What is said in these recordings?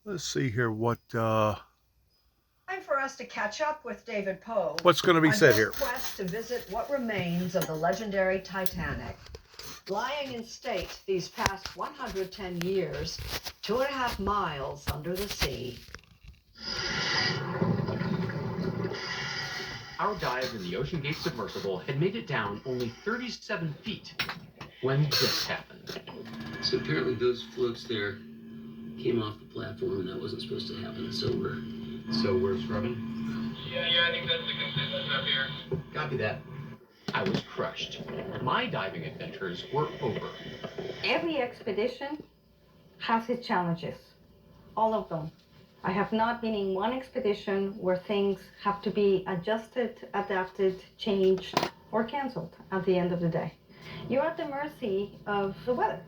Let's see here what Time for us to catch up with David Poe what's going to be on said his here. quest to visit what remains of the legendary Titanic. Lying in state these past 110 years, 2.5 miles under the sea. Our dive in the Ocean Gate submersible had made it down only 37 feet when this happened. So apparently those floats there came off the platform, and that wasn't supposed to happen. So we're scrubbing? Yeah, I think that's the consensus up here. Copy that. I was crushed. My diving adventures were over. Every expedition has its challenges, all of them. I have not been in one expedition where things have to be adjusted, adapted, changed, or canceled at the end of the day. You're at the mercy of the weather.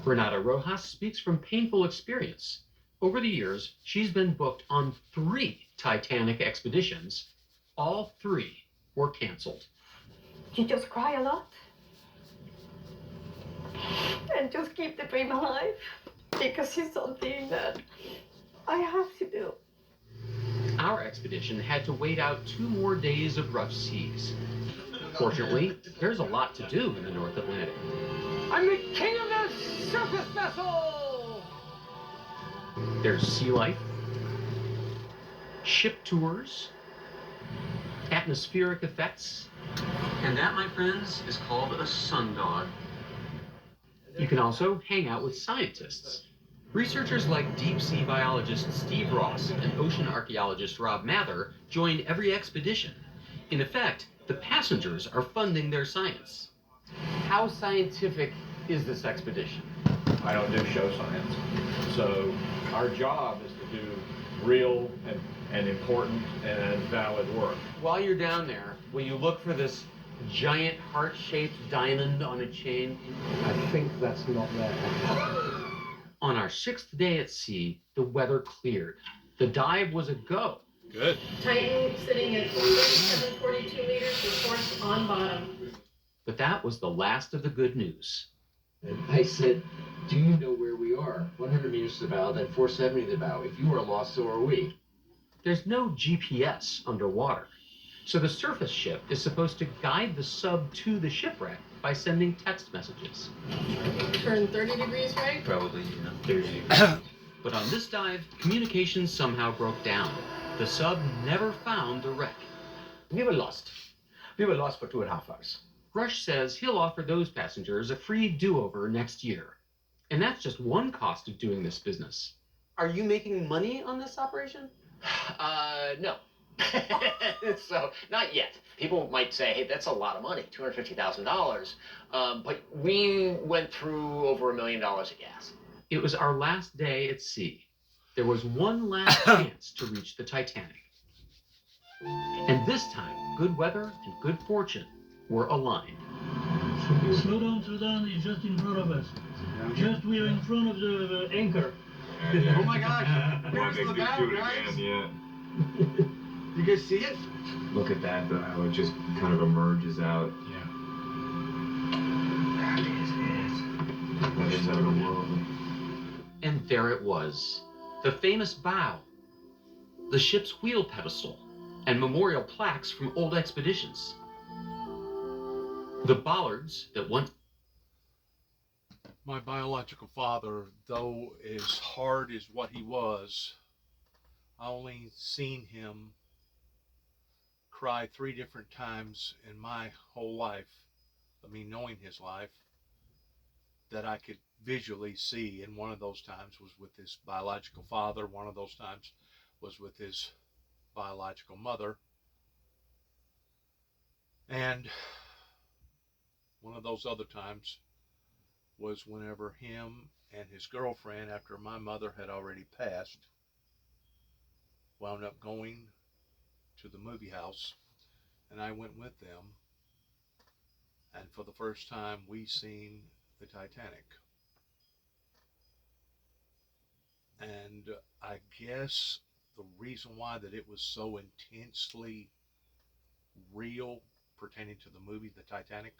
Renata Rojas speaks from painful experience. Over the years, she's been booked on 3 Titanic expeditions. All 3 were canceled. You just cry a lot and just keep the dream alive, because it's something that I have to do. Our expedition had to wait out 2 more days of rough seas. Fortunately, there's a lot to do in the North Atlantic. I'm the king of the surface vessel! There's sea life, ship tours, atmospheric effects. And that, my friends, is called a sundog. You can also hang out with scientists. Researchers like deep-sea biologist Steve Ross and ocean archaeologist Rob Mather join every expedition. In effect, the passengers are funding their science. How scientific is this expedition? I don't do show science. So our job is to do real and important and valid work. While you're down there, will you look for this giant heart-shaped diamond on a chain? I think that's not there. On our 6th day at sea, the weather cleared. The dive was a go. Good. Titan sitting at 3742 meters, reports on bottom. But that was the last of the good news. And I said, do you know where we are? 100 meters to the bow, then 470 to the bow. If you are lost, so are we. There's no GPS underwater, so the surface ship is supposed to guide the sub to the shipwreck by sending text messages. Turn 30 degrees right? Probably, yeah. But on this dive, communications somehow broke down. The sub never found the wreck. We were lost. We were lost for 2.5 hours. Rush says he'll offer those passengers a free do-over next year. And that's just one cost of doing this business. Are you making money on this operation? No. So, not yet. People might say, hey, that's a lot of money, $250,000. But we went through over $1 million of gas. It was our last day at sea. There was one last chance to reach the Titanic. And this time, good weather and good fortune were aligned. Slow down, it's just in front of us. Just we are in front of the anchor. Oh my gosh, here's the bow, guys. You guys see it? Look at that, though, how it just kind of emerges out. Yeah. That is otherworldly. And there it was, the famous bow, the ship's wheel pedestal, and memorial plaques from old expeditions. The bollards that once... My biological father, though as hard as what he was, I only seen him cry 3 different times in my whole life, of me knowing his life, that I could visually see. And one of those times was with his biological father. One of those times was with his biological mother. And one of those other times was whenever him and his girlfriend, after my mother had already passed, wound up going to the movie house, and I went with them, and for the first time we seen the Titanic. And I guess the reason why that it was so intensely real pertaining to the movie The Titanic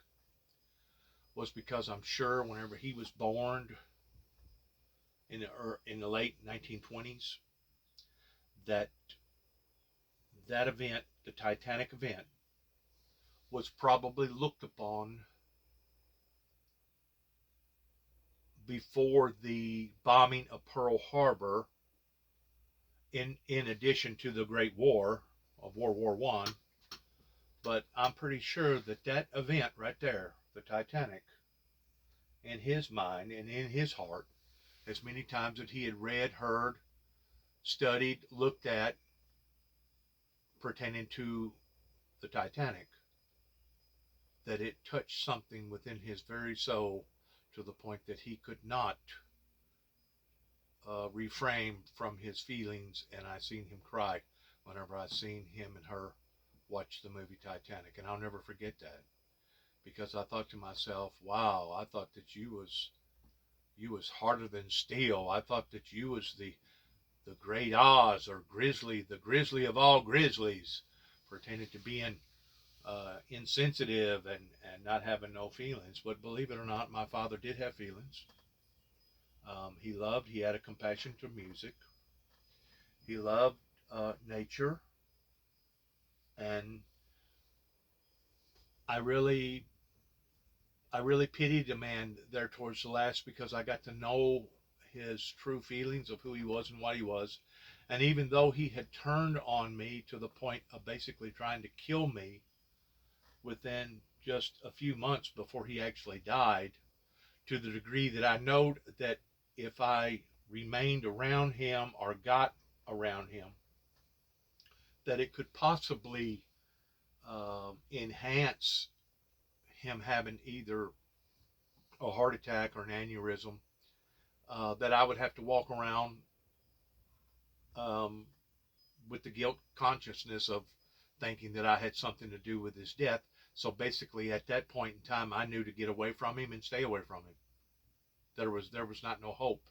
was because I'm sure whenever he was born, in the late 1920s, that that event, the Titanic event, was probably looked upon before the bombing of Pearl Harbor, in addition to the Great War of World War One. But I'm pretty sure that that event right there, the Titanic, in his mind and in his heart, as many times that he had read, heard, studied, looked at pertaining to the Titanic, that it touched something within his very soul to the point that he could not refrain from his feelings, and I seen him cry whenever I seen him and her watch the movie Titanic, and I'll never forget that, because I thought to myself, wow, I thought that you was harder than steel. I thought that you was the great Oz, or Grizzly, the grizzly of all grizzlies, pertaining to being insensitive and not having no feelings. But believe it or not, my father did have feelings. He loved, he had a compassion to music. He loved nature. And I really, I really pitied the man there towards the last, because I got to know his true feelings of who he was and what he was. And even though he had turned on me to the point of basically trying to kill me within just a few months before he actually died, to the degree that I know that if I remained around him or got around him, that it could possibly enhance him having either a heart attack or an aneurysm, that I would have to walk around um, with the guilt consciousness of thinking that I had something to do with his death. So basically, at that point in time, I knew to get away from him and stay away from him. There was not no hope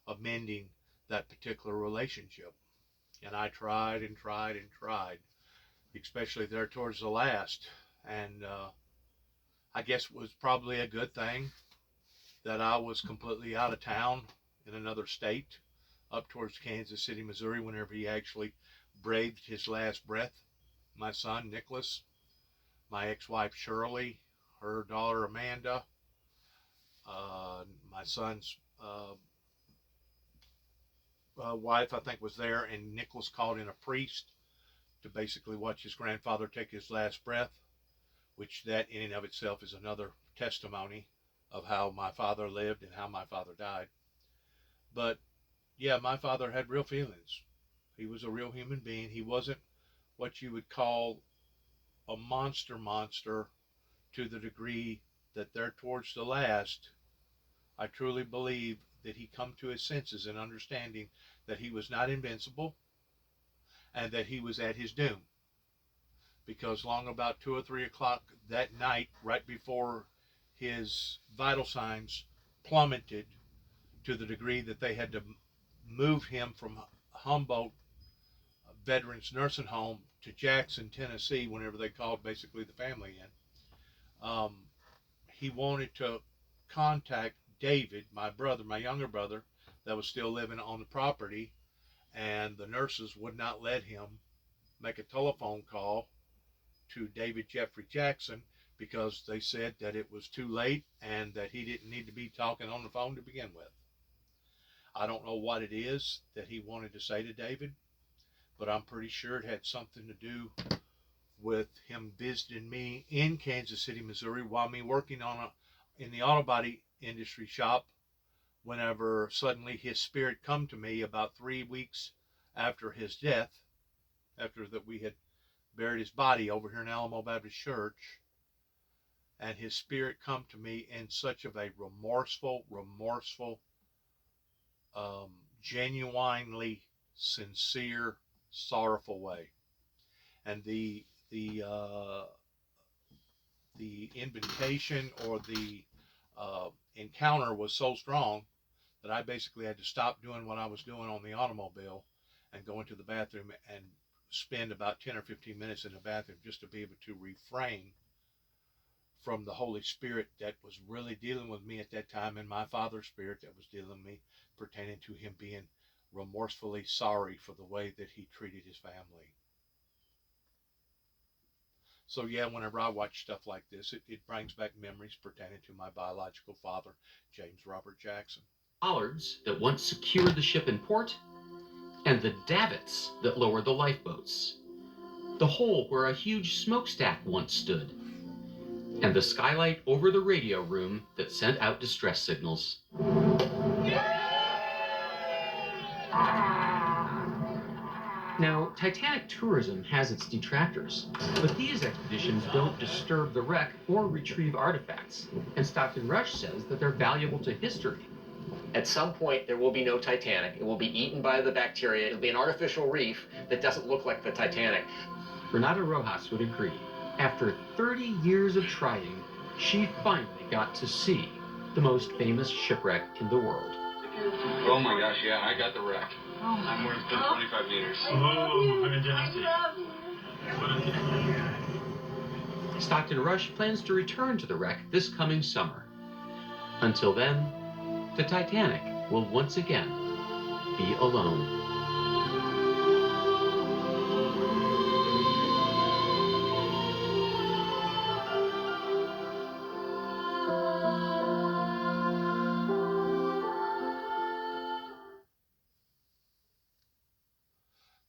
of mending that particular relationship, and I tried and tried and tried, especially there towards the last. And I guess it was probably a good thing that I was completely out of town in another state, up towards Kansas City, Missouri, whenever he actually breathed his last breath. My son, Nicholas, my ex-wife, Shirley, her daughter, Amanda, my son's wife, I think, was there, and Nicholas called in a priest to basically watch his grandfather take his last breath, which that in and of itself is another testimony of how my father lived and how my father died. But yeah, my father had real feelings. He was a real human being. He wasn't what you would call a monster to the degree that there towards the last, I truly believe that he come to his senses and understanding that he was not invincible and that he was at his doom. Because long about 2 or 3 o'clock that night, right before his vital signs plummeted to the degree that they had to move him from Humboldt Veterans Nursing Home to Jackson, Tennessee, whenever they called basically the family in. He wanted to contact David, my brother, my younger brother, that was still living on the property, and the nurses would not let him make a telephone call to David Jeffrey Jackson, because they said that it was too late and that he didn't need to be talking on the phone to begin with. I don't know what it is that he wanted to say to David, but I'm pretty sure it had something to do with him visiting me in Kansas City, Missouri, while me working in the auto body industry shop, whenever suddenly his spirit come to me about 3 weeks after his death, after that we had buried his body over here in Alamo Baptist Church, and his spirit come to me in such of a remorseful, genuinely sincere, sorrowful way. And the invitation or the encounter was so strong that I basically had to stop doing what I was doing on the automobile and go into the bathroom and spend about 10 or 15 minutes in the bathroom just to be able to refrain from the Holy Spirit that was really dealing with me at that time, and my Father's Spirit that was dealing with me pertaining to him being remorsefully sorry for the way that he treated his family. So yeah, whenever I watch stuff like this, it brings back memories pertaining to my biological father, James Robert Jackson. Bollards that once secured the ship in port, and the davits that lowered the lifeboats. The hole where a huge smokestack once stood, and the skylight over the radio room that sent out distress signals. Now, Titanic tourism has its detractors, but these expeditions don't disturb the wreck or retrieve artifacts, and Stockton Rush says that they're valuable to history. At some point, there will be no Titanic. It will be eaten by the bacteria. It'll be an artificial reef that doesn't look like the Titanic. Renata Rojas would agree. After 30 years of trying, she finally got to see the most famous shipwreck in the world. Oh my gosh, yeah, I got the wreck. I'm worth 25 meters. Oh, fantastic. Stockton Rush plans to return to the wreck this coming summer. Until then, the Titanic will once again be alone.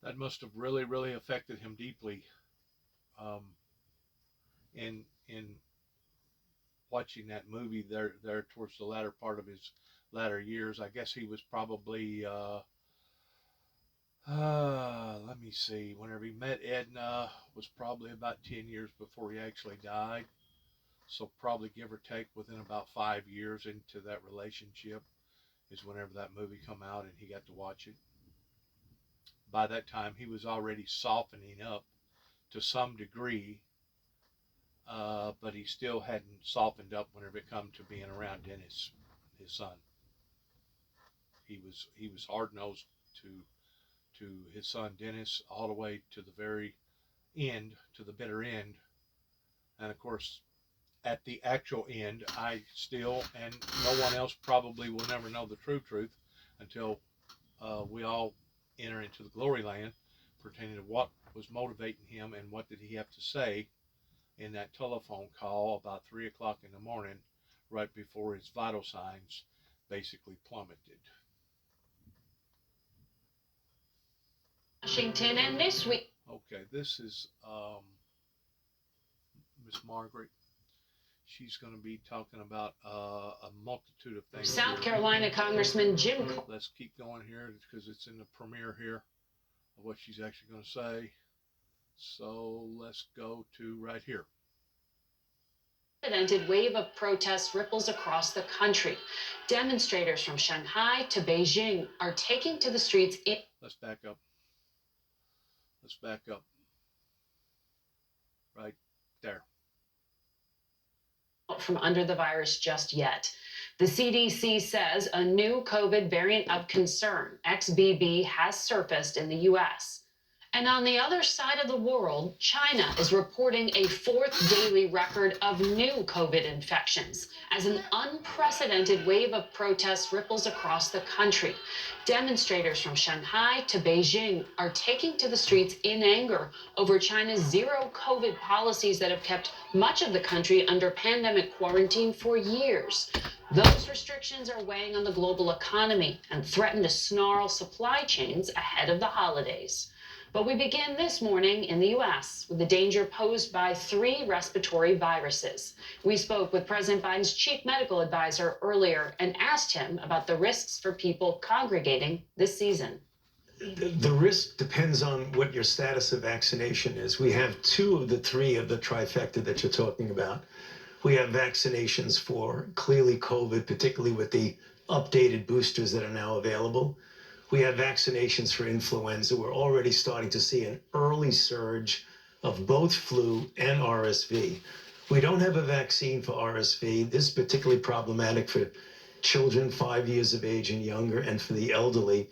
That must have really, really affected him deeply. In watching that movie there towards the latter part of his latter years, I guess he was probably let me see, whenever he met Edna was probably about 10 years before he actually died. So probably give or take within about 5 years into that relationship is whenever that movie come out and he got to watch it. By that time he was already softening up to some degree, but he still hadn't softened up whenever it come to being around Dennis, his son. He was hard-nosed to his son Dennis all the way to the very end, to the bitter end. And of course, at the actual end, I still, and no one else probably will never know the true truth until we all enter into the glory land, pertaining to what was motivating him and what did he have to say in that telephone call about 3 o'clock in the morning, right before his vital signs basically plummeted. Washington, and this week. Okay, this is Miss Margaret. She's going to be talking about a multitude of things. South here. Carolina Congressman Jim. Let's keep going here because it's in the premiere here of what she's actually going to say. So let's go to right here. Unprecedented wave of protests ripples across the country. Demonstrators from Shanghai to Beijing are taking to the streets. Let's back up. Let's back up. Right there. From under the virus just yet. The CDC says a new COVID variant of concern, XBB, has surfaced in the U.S. And on the other side of the world, China is reporting a 4th daily record of new COVID infections as an unprecedented wave of protests ripples across the country. Demonstrators from Shanghai to Beijing are taking to the streets in anger over China's zero COVID policies that have kept much of the country under pandemic quarantine for years. Those restrictions are weighing on the global economy and threaten to snarl supply chains ahead of the holidays. But we begin this morning in the U.S. with the danger posed by 3 respiratory viruses. We spoke with President Biden's chief medical advisor earlier and asked him about the risks for people congregating this season. The risk depends on what your status of vaccination is. We have 2 of the 3 of the trifecta that you're talking about. We have vaccinations for clearly COVID, particularly with the updated boosters that are now available. We have vaccinations for influenza. We're already starting to see an early surge of both flu and RSV. We don't have a vaccine for RSV. This is particularly problematic for children 5 years of age and younger and for the elderly.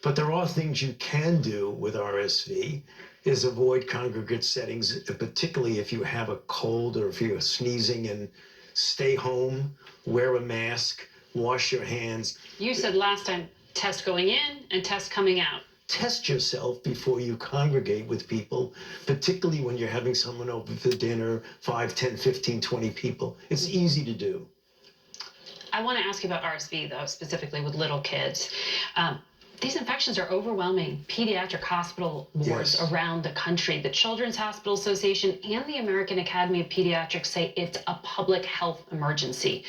But there are things you can do with RSV, is avoid congregate settings, particularly if you have a cold or if you're sneezing, and stay home, wear a mask, wash your hands. You said last time, test going in and test coming out. Test yourself before you congregate with people, particularly when you're having someone over for dinner, 5, 10, 15, 20 people. It's easy to do. I want to ask you about RSV, though, specifically with little kids. These infections are overwhelming pediatric hospital wards around the country. The Children's Hospital Association and the American Academy of Pediatrics say it's a public health emergency.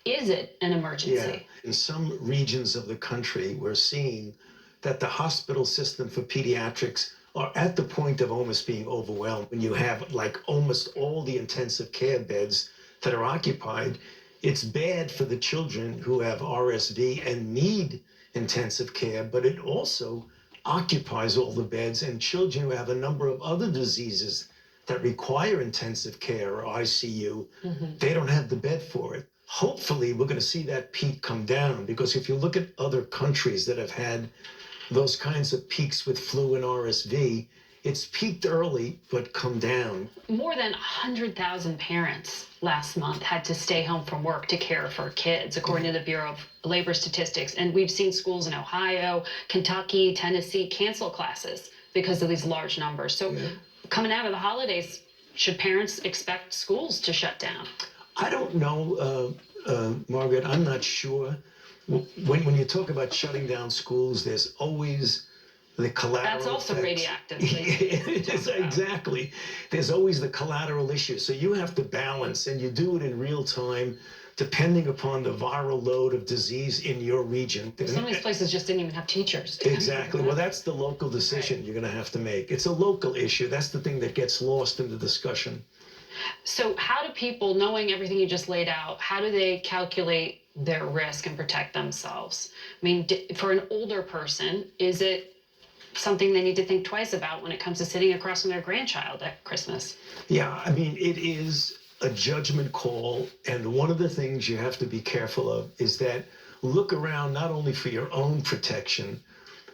Is it an emergency? Yeah. In some regions of the country, we're seeing that the hospital system for pediatrics are at the point of almost being overwhelmed. When you have like almost all the intensive care beds that are occupied, it's bad for the children who have RSV and need intensive care, but it also occupies all the beds, and children who have a number of other diseases that require intensive care or ICU, they don't have the bed for it. Hopefully, we're going to see that peak come down, because if you look at other countries that have had those kinds of peaks with flu and RSV, it's peaked early but come down. More than 100,000 parents last month had to stay home from work to care for kids, according to the Bureau of Labor Statistics. And we've seen schools in Ohio, Kentucky, Tennessee cancel classes because of these large numbers. So coming out of the holidays, should parents expect schools to shut down? I don't know, Margaret, I'm not sure. When you talk about shutting down schools, there's always the collateral That's also effects. radioactive. It is, exactly. There's always the collateral issue. So you have to balance, and you do it in real time, depending upon the viral load of disease in your region. Some of these places just didn't even have teachers. Exactly. Well, that's the local decision you're going to have to make. It's a local issue. That's the thing that gets lost in the discussion. So how do people, knowing everything you just laid out, how do they calculate their risk and protect themselves? I mean, for an older person, is it something they need to think twice about when it comes to sitting across from their grandchild at Christmas? Yeah, I mean, it is a judgment call. And one of the things you have to be careful of is that look around not only for your own protection,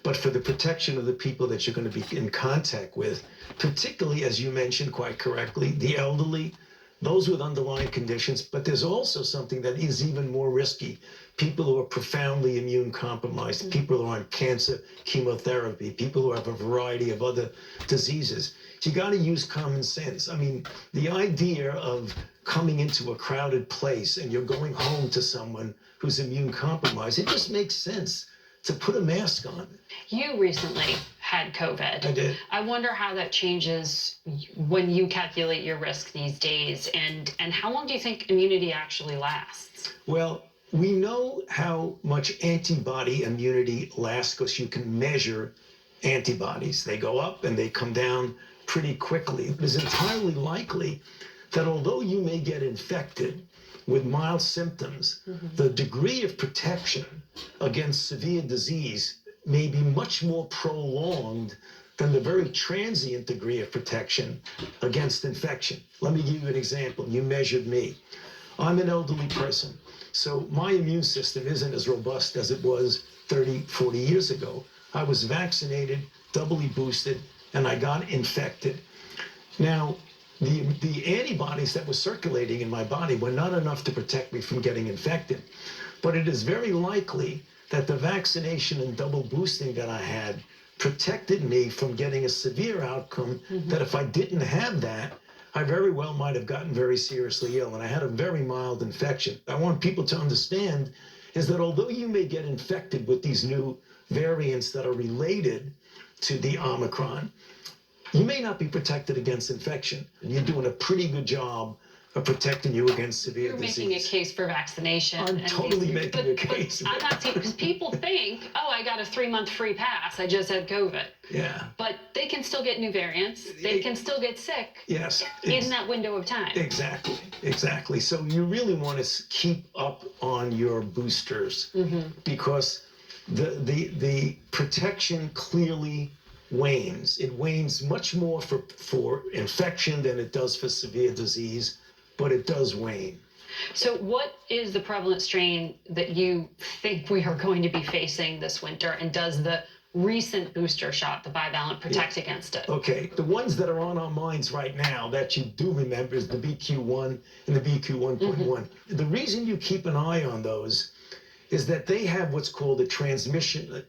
but for the protection of the people that you're going to be in contact with, particularly, as you mentioned quite correctly, the elderly, those with underlying conditions. But there's also something that is even more risky. People who are profoundly immune compromised, people who are on cancer, chemotherapy, people who have a variety of other diseases. You got to use common sense. I mean, the idea of coming into a crowded place and you're going home to someone who's immune compromised, it just makes sense to put a mask on. You recently had COVID. I did. I wonder how that changes when you calculate your risk these days, and how long do you think immunity actually lasts? Well, we know how much antibody immunity lasts because you can measure antibodies. They go up and they come down pretty quickly. It is entirely likely that although you may get infected with mild symptoms, the degree of protection against severe disease may be much more prolonged than the very transient degree of protection against infection. Let me give you an example. You measured me. I'm an elderly person, so my immune system isn't as robust as it was 30, 40 years ago. I was vaccinated, doubly boosted, and I got infected. Now, the antibodies that were circulating in my body were not enough to protect me from getting infected. But it is very likely that the vaccination and double boosting that I had protected me from getting a severe outcome that if I didn't have that, I very well might have gotten very seriously ill. And I had a very mild infection. I want people to understand is that although you may get infected with these new variants that are related to the Omicron, you may not be protected against infection. And you're doing a pretty good job of protecting you against severe disease. You're making a case for vaccination. I'm totally making a case. I'm not saying, because people think, oh, I got a 3-month free pass, I just had COVID. Yeah. But they can still get new variants. They can still get sick. Yes. In that window of time. Exactly. Exactly. So you really want to keep up on your boosters because the protection clearly wanes. It wanes much more for infection than it does for severe disease, but it does wane. So what is the prevalent strain that you think we are going to be facing this winter? And does the recent booster shot, the bivalent, protect against it? Okay, the ones that are on our minds right now that you do remember is the BQ1 and the BQ1.1. The reason you keep an eye on those is that they have what's called a transmission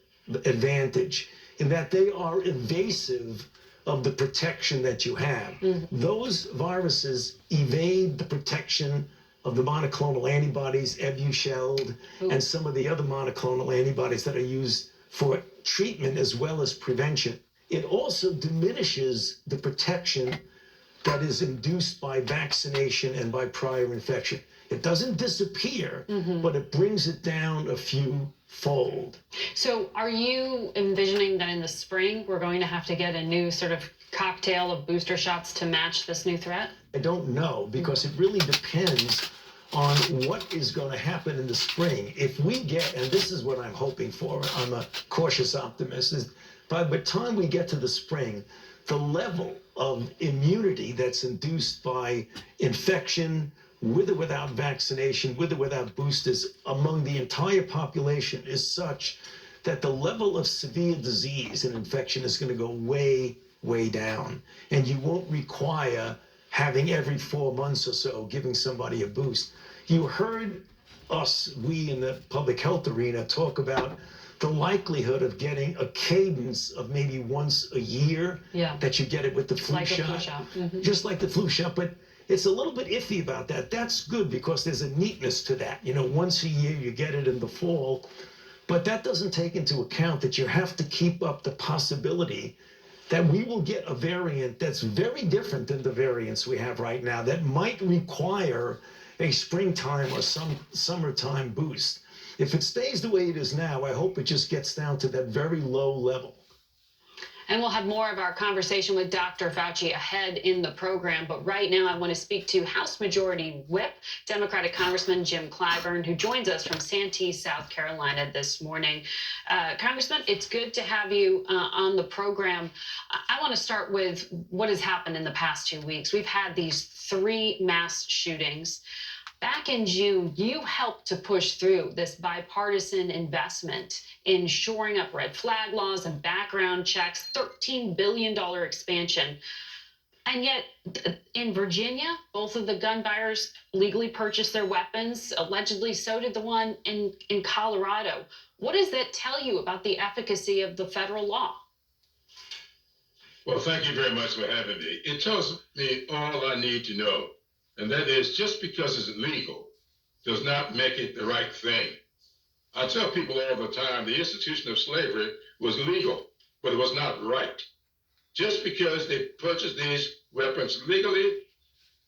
advantage, in that they are evasive of the protection that you have. Those viruses evade the protection of the monoclonal antibodies, Evusheld, and some of the other monoclonal antibodies that are used for treatment as well as prevention. It also diminishes the protection that is induced by vaccination and by prior infection. It doesn't disappear, but it brings it down a few fold. So are you envisioning that in the spring we're going to have to get a new sort of cocktail of booster shots to match this new threat? I don't know, because it really depends on what is going to happen in the spring. If we get, and this is what I'm hoping for, I'm a cautious optimist, is by the time we get to the spring, the level of immunity that's induced by infection, with or without vaccination, with or without boosters, among the entire population is such that the level of severe disease and infection is going to go way, way down. And you won't require having every 4 months or so giving somebody a boost. You heard us, we in the public health arena, talk about the likelihood of getting a cadence of maybe once a year that you get it with the flu shot. Just like the flu shot, but it's a little bit iffy about that. That's good because there's a neatness to that. You know, once a year you get it in the fall, but that doesn't take into account that you have to keep up the possibility that we will get a variant that's very different than the variants we have right now that might require a springtime or some summertime boost. If it stays the way it is now, I hope it just gets down to that very low level. And we'll have more of our conversation with Dr. Fauci ahead in the program. But right now, I want to speak to House Majority Whip, Democratic Congressman Jim Clyburn, who joins us from Santee, South Carolina this morning. Congressman, it's good to have you on the program. I want to start with what has happened in the past 2 weeks. We've had these 3 mass shootings. Back in June, you helped to push through this bipartisan investment in shoring up red flag laws and background checks, $13 billion expansion. And yet, in Virginia, both of the gun buyers legally purchased their weapons. Allegedly, so did the one in Colorado. What does that tell you about the efficacy of the federal law? Well, thank you very much for having me. It tells me all I need to know. And that is, just because it's illegal does not make it the right thing. I tell people all the time, the institution of slavery was legal, but it was not right. Just because they purchased these weapons legally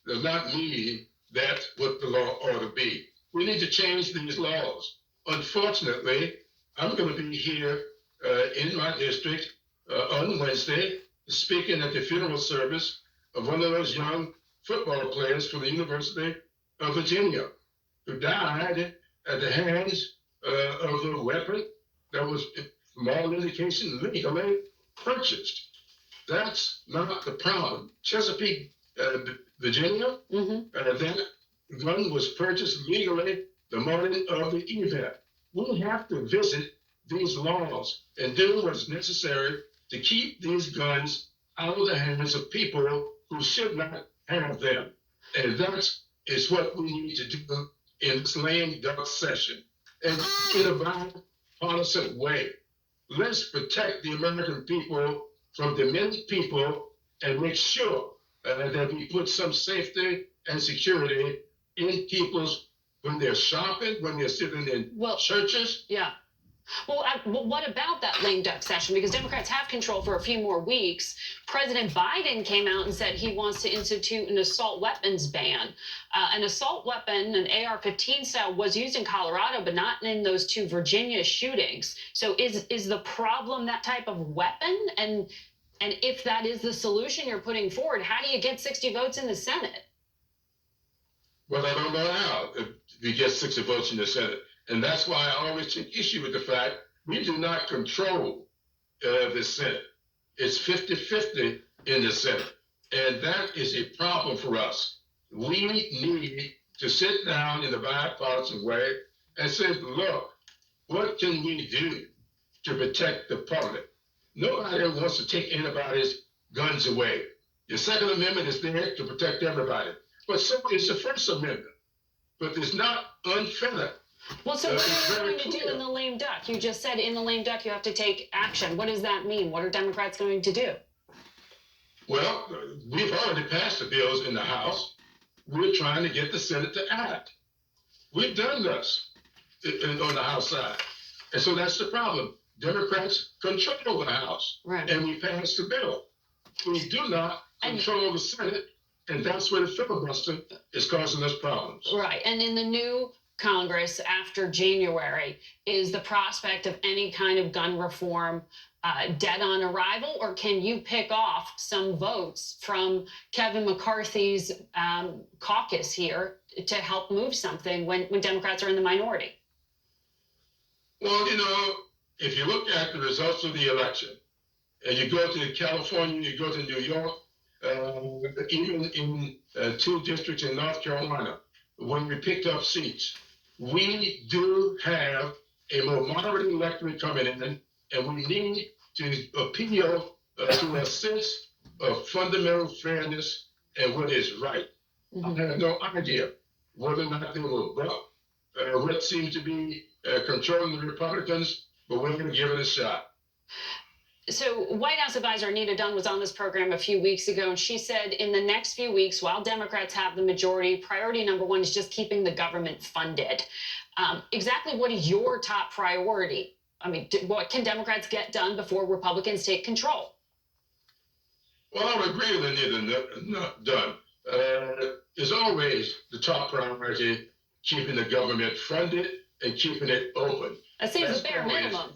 does not mean that's what the law ought to be. We need to change these laws. Unfortunately, I'm going to be here in my district on Wednesday, speaking at the funeral service of one of those young football players from the University of Virginia who died at the hands of the weapon that was, from all indication, legally purchased. That's not the problem. Chesapeake, Virginia, that gun was purchased legally the morning of the event. We have to visit these laws and do what's necessary to keep these guns out of the hands of people who should not have them. And that is what we need to do in this lame duck session. And in a bipartisan way, let's protect the American people from demented people and make sure that we put some safety and security in people's, when they're shopping, when they're sitting in churches. Yeah. Well, what about that lame duck session? Because Democrats have control for a few more weeks. President Biden came out and said he wants to institute an assault weapons ban. An assault weapon, an AR-15 style, was used in Colorado, but not in those 2 Virginia shootings. So is the problem that type of weapon? And if that is the solution you're putting forward, how do you get 60 votes in the Senate? Well, I don't know how we get 60 votes in the Senate. And that's why I always take issue with the fact we do not control the Senate. It's 50-50 in the Senate. And that is a problem for us. We need to sit down in a bipartisan way and say, look, what can we do to protect the public. Nobody wants to take anybody's guns away. The Second Amendment is there to protect everybody. But so is the First Amendment. But it's not unfettered. Well, so what are you going to do in the lame duck? You just said in the lame duck you have to take action. What does that mean? What are Democrats going to do? Well, we've already passed the bills in the House. We're trying to get the Senate to act. We've done this on the House side. And so that's the problem. Democrats control the House. Right. And we passed the bill. We do not control the Senate, and that's where the filibuster is causing us problems. Right. And in the new Congress after January, is the prospect of any kind of gun reform dead on arrival, or can you pick off some votes from Kevin McCarthy's caucus here to help move something when Democrats are in the minority? Well, you know, if you look at the results of the election, and you go to California, you go to New York, even in 2 districts in North Carolina, when we picked up seats, we do have a more moderate electorate coming in, and we need to appeal to a sense of fundamental fairness and what is right. I have no idea whether or not they will buck what seems to be controlling the Republicans, but we're going to give it a shot. So White House advisor Anita Dunn was on this program a few weeks ago, and she said in the next few weeks, while Democrats have the majority, priority number 1 is just keeping the government funded. Exactly what is your top priority? I mean, what can Democrats get done before Republicans take control? Well, I would agree with Anita Dunn. It's always the top priority, keeping the government funded and keeping it open. That seems a bare minimum.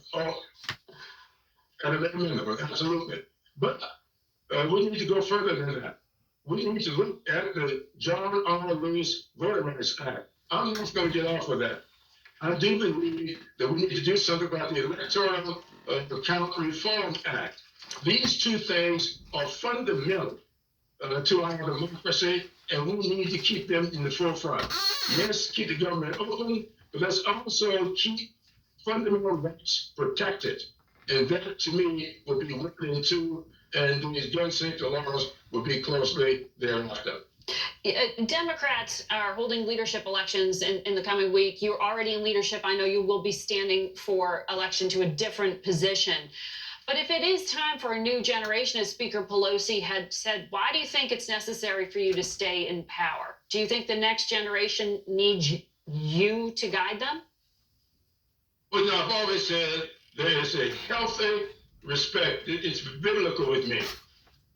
At a minimum, absolutely. But we need to go further than that. We need to look at the John R. Lewis Voting Rights Act. I'm not going to get off of that. I do believe that we need to do something about the Electoral Count Reform Act. These 2 things are fundamental to our democracy, and we need to keep them in the forefront. Yes, keep the government open, but let's also keep fundamental rights protected. And that, to me, would be looked into, and these gun safety laws would be closely thereafter. Democrats are holding leadership elections in the coming week. You're already in leadership. I know you will be standing for election to a different position. But if it is time for a new generation, as Speaker Pelosi had said, why do you think it's necessary for you to stay in power? Do you think the next generation needs you to guide them? Well, you know, I've always said there is a healthy respect. It's biblical with me.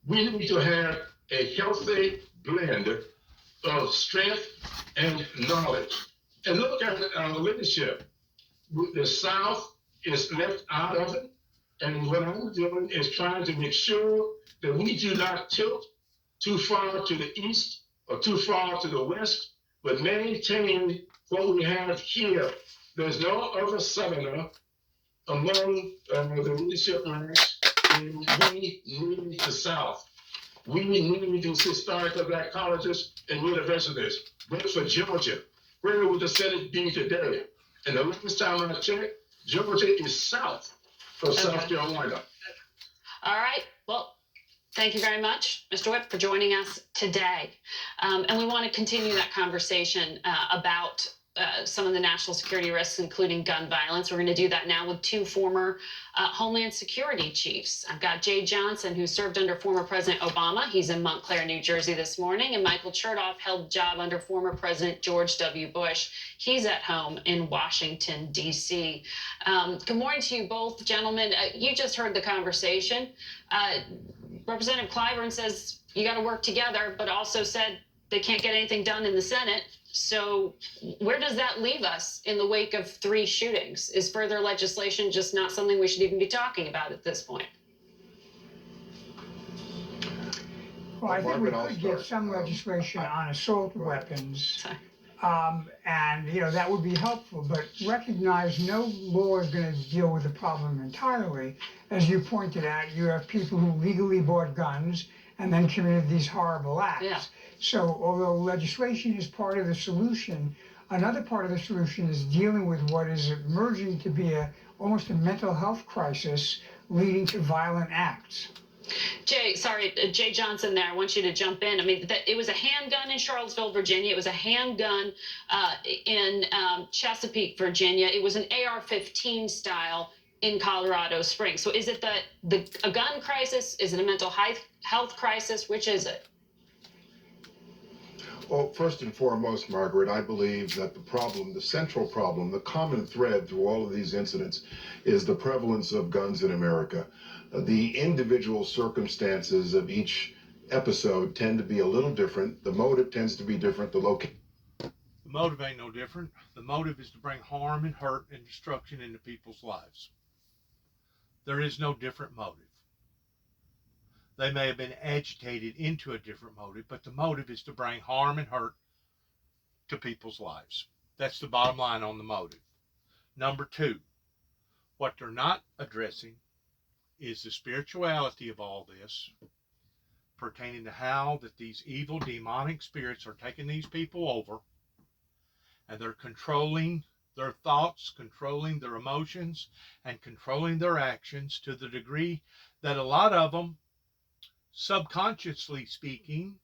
We need to have a healthy blend of strength and knowledge. And look at our leadership. The South is left out of it. And what I'm doing is trying to make sure that we do not tilt too far to the east or too far to the west, but maintain what we have here. There's no other Southerner among the leadership ranks, and we need the South. We need these historical black colleges and universities. Vote for Georgia. Where would the Senate be today? And the last time I checked, Georgia is south of South Carolina. All right. Well, thank you very much, Mr. Whip, for joining us today. And we want to continue that conversation about some of the national security risks, including gun violence. We're going to do that now with 2 former Homeland Security chiefs. I've got Jay Johnson, who served under former President Obama. He's in Montclair, New Jersey this morning. And Michael Chertoff held a job under former President George W. Bush. He's at home in Washington, D.C. Good morning to you both, gentlemen. You just heard the conversation. Representative Clyburn says you got to work together, but also said they can't get anything done in the Senate. So where does that leave us in the wake of 3 shootings? Is further legislation just not something we should even be talking about at this point? Well, I think we could get some legislation on assault weapons. And, you know, that would be helpful, but recognize no law is going to deal with the problem entirely. As you pointed out, you have people who legally bought guns and then committed these horrible acts. Yeah. So although legislation is part of the solution, another part of the solution is dealing with what is emerging to be a almost a mental health crisis leading to violent acts. Jay Johnson there, I want you to jump in. I mean, it was a handgun in Charlottesville, Virginia. It was a handgun in Chesapeake, Virginia. It was an AR-15 style in Colorado Springs. So is it a gun crisis? Is it a mental health crisis? Which is it? Well, first and foremost, Margaret, I believe that the problem, the central problem, the common thread through all of these incidents is the prevalence of guns in America. The individual circumstances of each episode tend to be a little different. The motive tends to be different. The motive ain't no different. The motive is to bring harm and hurt and destruction into people's lives. There is no different motive. They may have been agitated into a different motive, but the motive is to bring harm and hurt to people's lives. That's the bottom line on the motive. Number two, what they're not addressing is the spirituality of all this, pertaining to how that these evil demonic spirits are taking these people over, and they're controlling their thoughts, controlling their emotions, and controlling their actions to the degree that a lot of them, subconsciously speaking,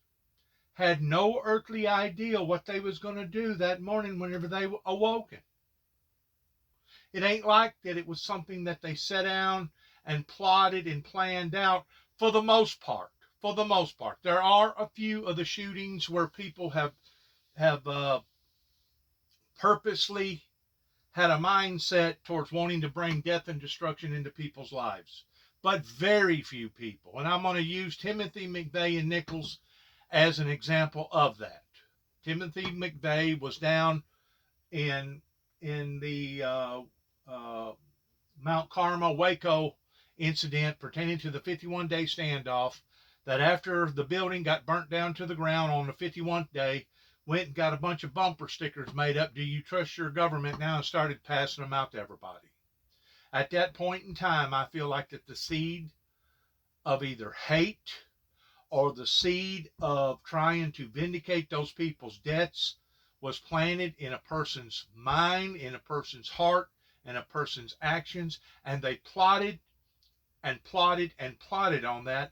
had no earthly idea what they was going to do that morning whenever they awoken. It ain't like that it was something that they sat down and plotted and planned out for the most part. For the most part. There are a few of the shootings where people have purposely had a mindset towards wanting to bring death and destruction into people's lives. But very few people. And I'm going to use Timothy McVeigh and Nichols as an example of that. Timothy McVeigh was down in the Mount Carmel, Waco incident pertaining to the 51-day standoff, that after the building got burnt down to the ground on the 51st day, went and got a bunch of bumper stickers made up, "Do you trust your government now?" and started passing them out to everybody. At that point in time, I feel like that the seed of either hate or the seed of trying to vindicate those people's debts was planted in a person's mind, in a person's heart, and a person's actions, and they plotted and plotted and plotted on that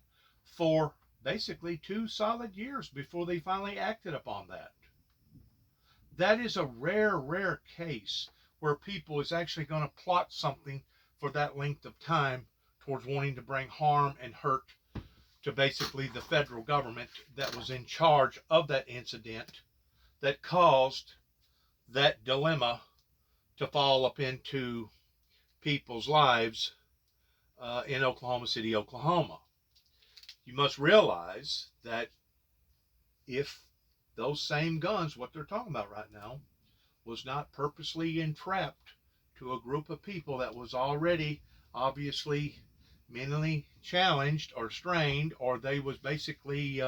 for basically 2 solid years before they finally acted upon that. That is a rare case where people is actually going to plot something for that length of time towards wanting to bring harm and hurt to basically the federal government that was in charge of that incident that caused that dilemma to fall up into people's lives in Oklahoma City, Oklahoma. You must realize that if those same guns, what they're talking about right now, was not purposely entrapped to a group of people that was already obviously mentally challenged or strained, or they was basically,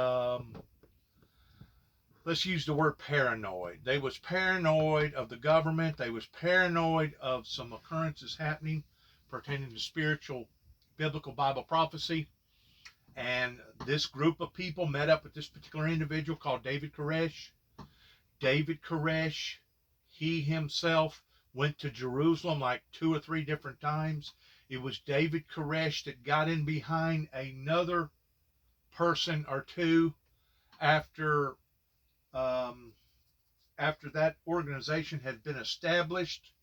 let's use the word paranoid. They was paranoid of the government. They was paranoid of some occurrences happening pertaining to spiritual, biblical Bible prophecy. And this group of people met up with this particular individual called David Koresh. David Koresh, he himself went to Jerusalem like 2 or 3 different times. It was David Koresh that got in behind another person or two after that organization had been established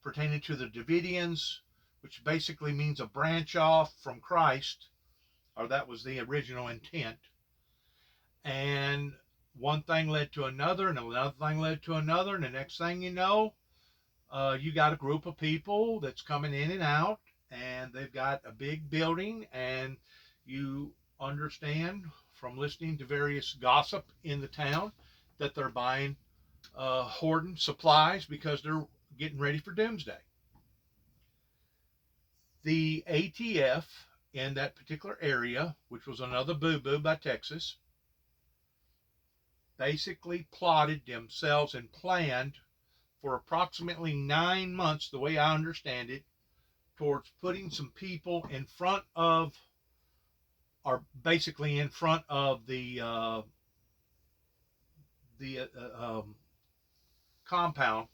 pertaining to the Davidians, which basically means a branch off from Christ, or that was the original intent. And one thing led to another, and another thing led to another, and the next thing you know, you got a group of people that's coming in and out, and they've got a big building, and you understand from listening to various gossip in the town that they're buying hoarding supplies because they're getting ready for doomsday. The ATF in that particular area, which was another boo-boo by Texas, basically plotted themselves and planned for approximately 9 months, the way I understand it, towards putting some people in front of, or basically in front of the compound,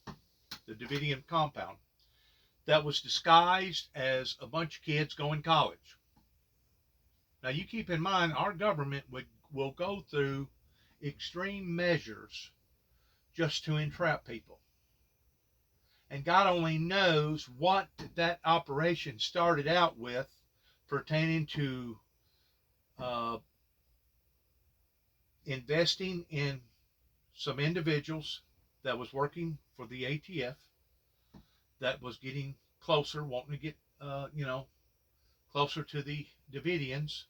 the Davidian compound, that was disguised as a bunch of kids going to college. Now you keep in mind, our government will go through extreme measures just to entrap people. And God only knows what that operation started out with pertaining to investing in some individuals that was working for the ATF that was getting closer, wanting to get, closer to the Davidians,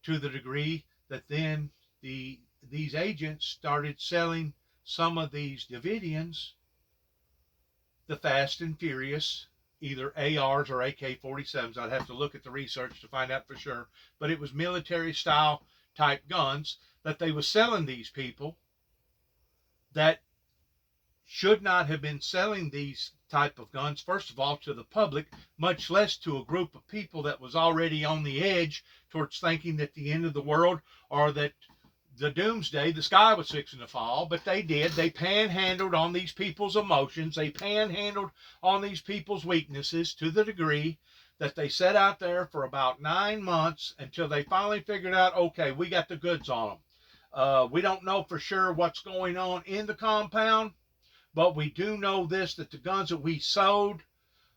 to the degree that then these agents started selling some of these Davidians the Fast and Furious, either ARs or AK-47s. I'd have to look at the research to find out for sure. But it was military style type guns that they were selling these people that should not have been selling these type of guns, first of all, to the public, much less to a group of people that was already on the edge towards thinking that the end of the world or that the doomsday, the sky was fixing to fall. But they did. They panhandled on these people's emotions. They panhandled on these people's weaknesses to the degree that they sat out there for about 9 months until they finally figured out, okay, we got the goods on them. We don't know for sure what's going on in the compound, but we do know this, that the guns that we sold,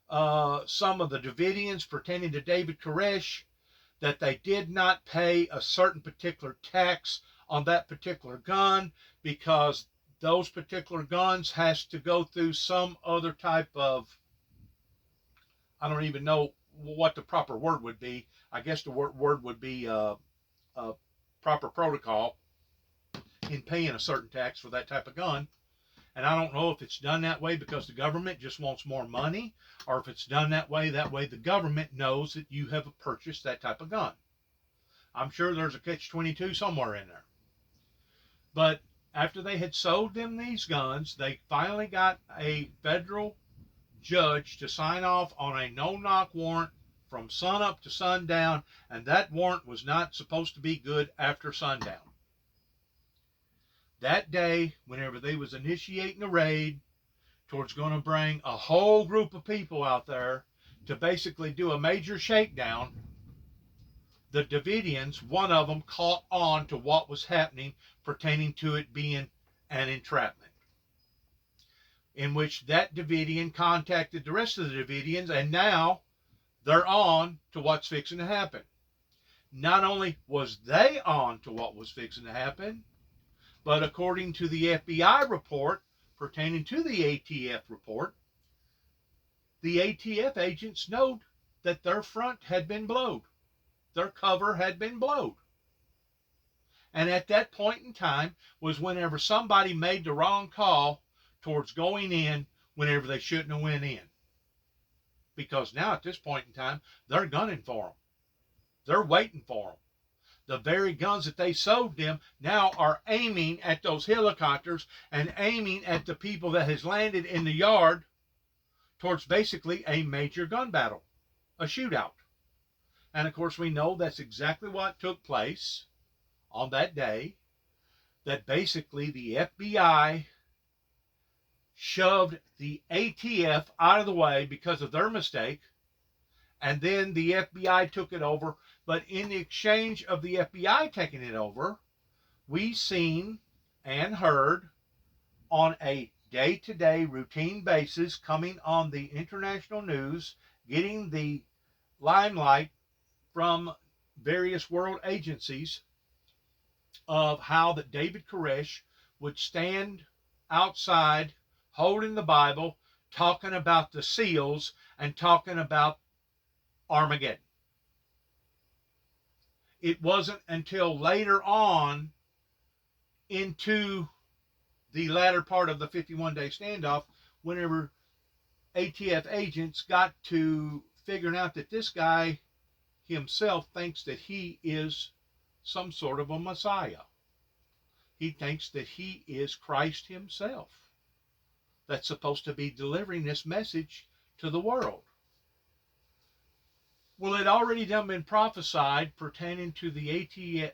some of the Davidians pertaining to David Koresh, that they did not pay a certain particular tax on that particular gun because those particular guns has to go through some other type of, I don't even know what the proper word would be. I guess the word would be a proper protocol in paying a certain tax for that type of gun. And I don't know if it's done that way because the government just wants more money, or if it's done that way the government knows that you have purchased that type of gun. I'm sure there's a catch-22 somewhere in there. But after they had sold them these guns, they finally got a federal judge to sign off on a no-knock warrant from sunup to sundown, and that warrant was not supposed to be good after sundown. That day, whenever they was initiating a raid towards going to bring a whole group of people out there to basically do a major shakedown, the Davidians, one of them caught on to what was happening pertaining to it being an entrapment, in which that Davidian contacted the rest of the Davidians, and now they're on to what's fixing to happen. Not only was they on to what was fixing to happen, but according to the FBI report pertaining to the ATF report, the ATF agents knowed that their front had been blowed. Their cover had been blowed. And at that point in time was whenever somebody made the wrong call towards going in whenever they shouldn't have went in. Because now at this point in time, they're gunning for them. They're waiting for them. The very guns that they sold them now are aiming at those helicopters and aiming at the people that has landed in the yard towards basically a major gun battle, a shootout. And of course we know that's exactly what took place on that day, that basically the FBI shoved the ATF out of the way because of their mistake, and then the FBI took it over. But in the exchange of the FBI taking it over, we seen and heard on a day-to-day routine basis coming on the international news, getting the limelight from various world agencies, of how that David Koresh would stand outside holding the Bible, talking about the seals and talking about Armageddon. It wasn't until later on into the latter part of the 51-day standoff, whenever ATF agents got to figuring out that this guy himself thinks that he is some sort of a Messiah. He thinks that he is Christ himself that's supposed to be delivering this message to the world. Well, it had already been prophesied pertaining to the ATF.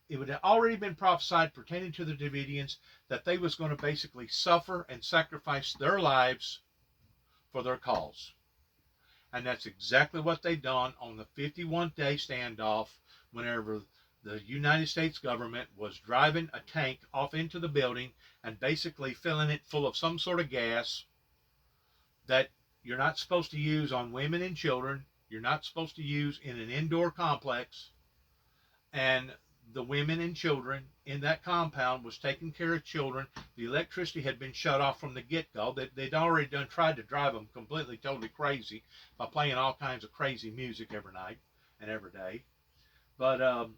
It had already been prophesied pertaining to the Davidians that they was going to basically suffer and sacrifice their lives for their cause. And that's exactly what they done on the 51-day standoff whenever the United States government was driving a tank off into the building and basically filling it full of some sort of gas that you're not supposed to use on women and children. You're not supposed to use in an indoor complex. And the women and children in that compound was taking care of children. The electricity had been shut off from the get-go. They'd already tried to drive them completely, totally crazy by playing all kinds of crazy music every night and every day. But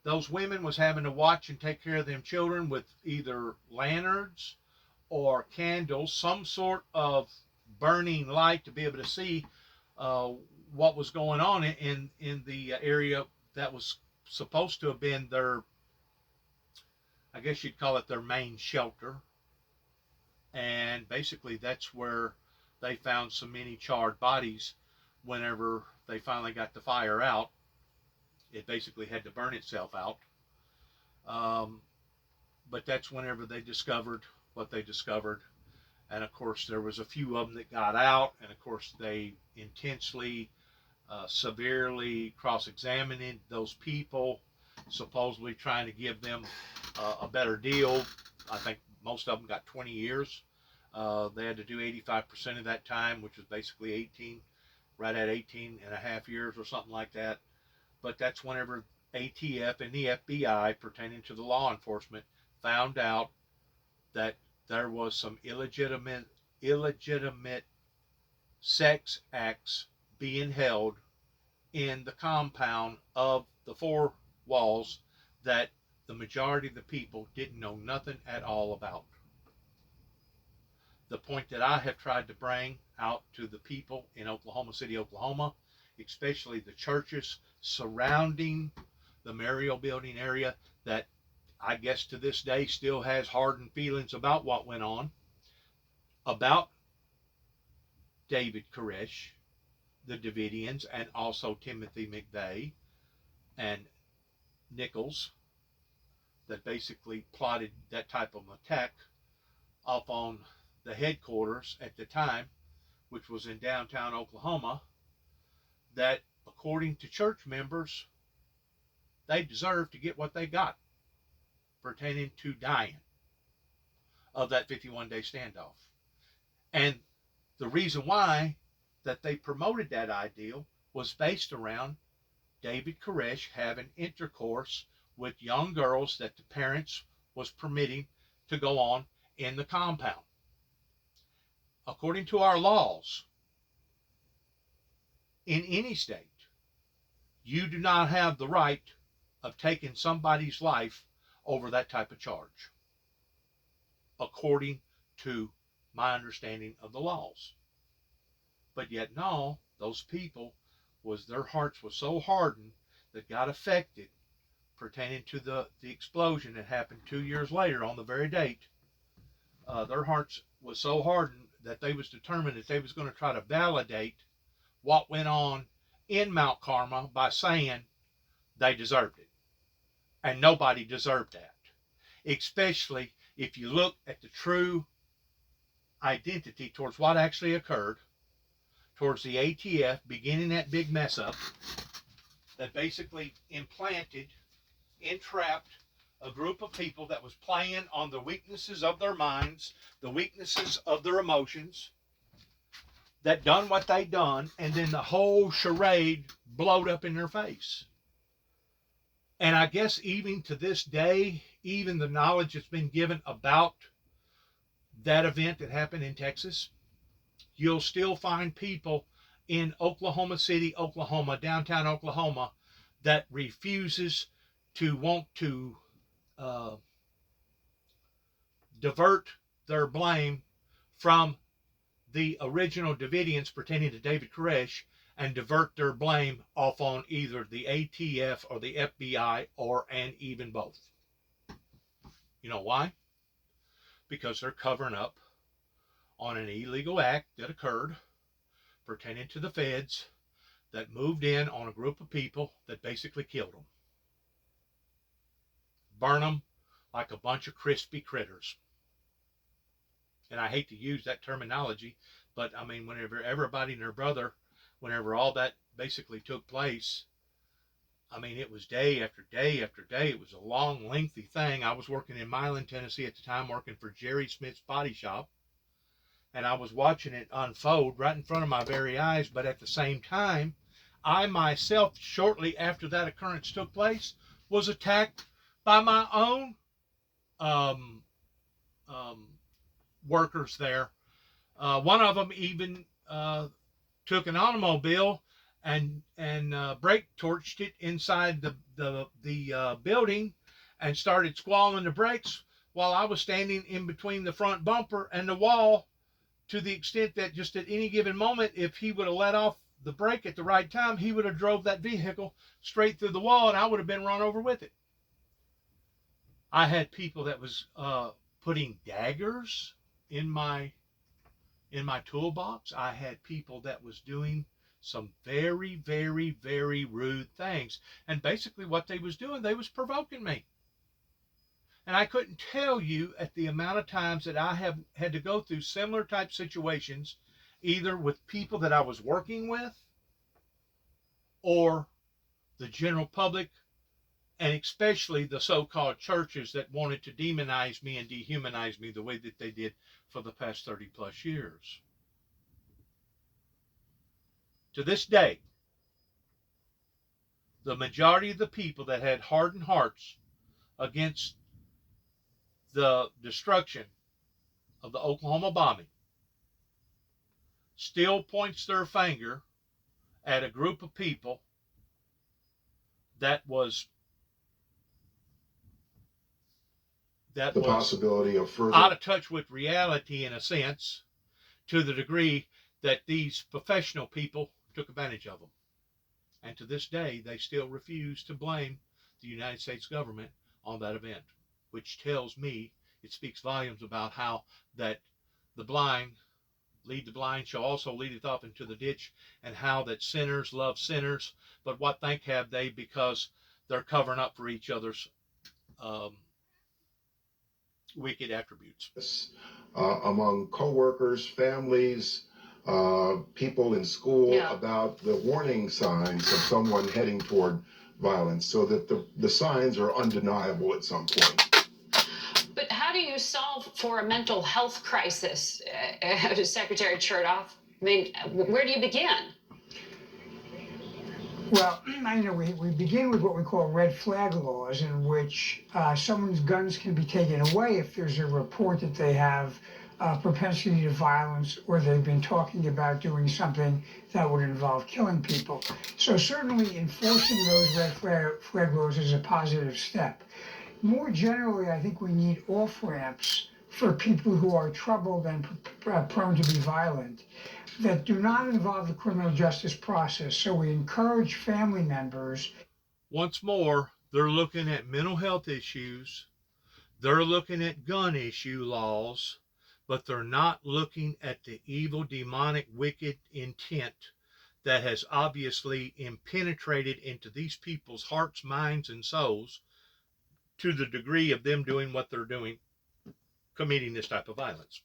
those women was having to watch and take care of them children with either lanterns or candles, some sort of burning light to be able to see what was going on in the area that was supposed to have been their, I guess you'd call it their main shelter. And basically that's where they found so many charred bodies whenever they finally got the fire out. It basically had to burn itself out. But that's whenever they discovered what they discovered. And of course there was a few of them that got out, and of course they intensely severely cross-examining those people, supposedly trying to give them a better deal. I think most of them got 20 years. They had to do 85% of that time, which was basically 18, right at 18 and a half years or something like that. But that's whenever ATF and the FBI, pertaining to the law enforcement, found out that there was some illegitimate sex acts being held in the compound of the four walls that the majority of the people didn't know nothing at all about. The point that I have tried to bring out to the people in Oklahoma City, Oklahoma, especially the churches surrounding the Mariel Building area, that I guess to this day still has hardened feelings about what went on, about David Koresh, the Davidians, and also Timothy McVeigh and Nichols, that basically plotted that type of attack up on the headquarters at the time, which was in downtown Oklahoma, that according to church members, they deserved to get what they got pertaining to dying of that 51-day standoff. And the reason why that they promoted that ideal was based around David Koresh having intercourse with young girls that the parents was permitting to go on in the compound. According to our laws, in any state, you do not have the right of taking somebody's life over that type of charge, according to my understanding of the laws. But yet no, those people their hearts were so hardened that got affected pertaining to the explosion that happened 2 years later on the very date. Their hearts was so hardened that they was determined that they was going to try to validate what went on in Mount Carmel by saying they deserved it. And nobody deserved that. Especially if you look at the true identity towards what actually occurred, towards the ATF beginning that big mess up that basically entrapped a group of people that was playing on the weaknesses of their minds, the weaknesses of their emotions, that done what they done, and then the whole charade blowed up in their face. And I guess even to this day, even the knowledge that's been given about that event that happened in Texas, you'll still find people in Oklahoma City, Oklahoma, downtown Oklahoma, that refuses to want to divert their blame from the original Davidians pertaining to David Koresh and divert their blame off on either the ATF or the FBI and even both. You know why? Because they're covering up on an illegal act that occurred pertaining to the feds that moved in on a group of people that basically killed them. Burn them like a bunch of crispy critters. And I hate to use that terminology, but I mean, whenever everybody and their brother whenever all that basically took place, I mean, it was day after day after day. It was a long, lengthy thing. I was working in Milan, Tennessee at the time, working for Jerry Smith's Body Shop. And I was watching it unfold right in front of my very eyes. But at the same time, I myself, shortly after that occurrence took place, was attacked by my own workers there. One of them even took an automobile and brake torched it inside the building and started squalling the brakes while I was standing in between the front bumper and the wall, to the extent that just at any given moment, if he would have let off the brake at the right time, he would have drove that vehicle straight through the wall and I would have been run over with it. I had people that was putting daggers in my toolbox. I had people that was doing some very, very, very rude things. And basically what they was doing, they was provoking me. And I couldn't tell you at the amount of times that I have had to go through similar type situations, either with people that I was working with or the general public, and especially the so-called churches that wanted to demonize me and dehumanize me the way that they did for the past 30 plus years. To this day, the majority of the people that had hardened hearts against the destruction of the Oklahoma bombing still points their finger at a group of people that was possibility of further out of touch with reality, in a sense, to the degree that these professional people took advantage of them. And to this day, they still refuse to blame the United States government on that event, which tells me, it speaks volumes about how that the blind lead the blind shall also leadeth off into the ditch, and how that sinners love sinners, but what thank have they, because they're covering up for each other's wicked attributes. Among co-workers, families, people in school, about the warning signs of someone heading toward violence, so that the signs are undeniable at some point. But how do you solve for a mental health crisis, Secretary Chertoff? I mean, where do you begin? Well, I know we begin with what we call red flag laws, in which someone's guns can be taken away if there's a report that they have propensity to violence, or they've been talking about doing something that would involve killing people. So certainly enforcing those red flag laws is a positive step. More generally, I think we need off-ramps for people who are troubled and prone to be violent that do not involve the criminal justice process. So we encourage family members. Once more, they're looking at mental health issues. They're looking at gun issue laws, but they're not looking at the evil, demonic, wicked intent that has obviously penetrated into these people's hearts, minds, and souls, to the degree of them doing what they're doing, committing this type of violence.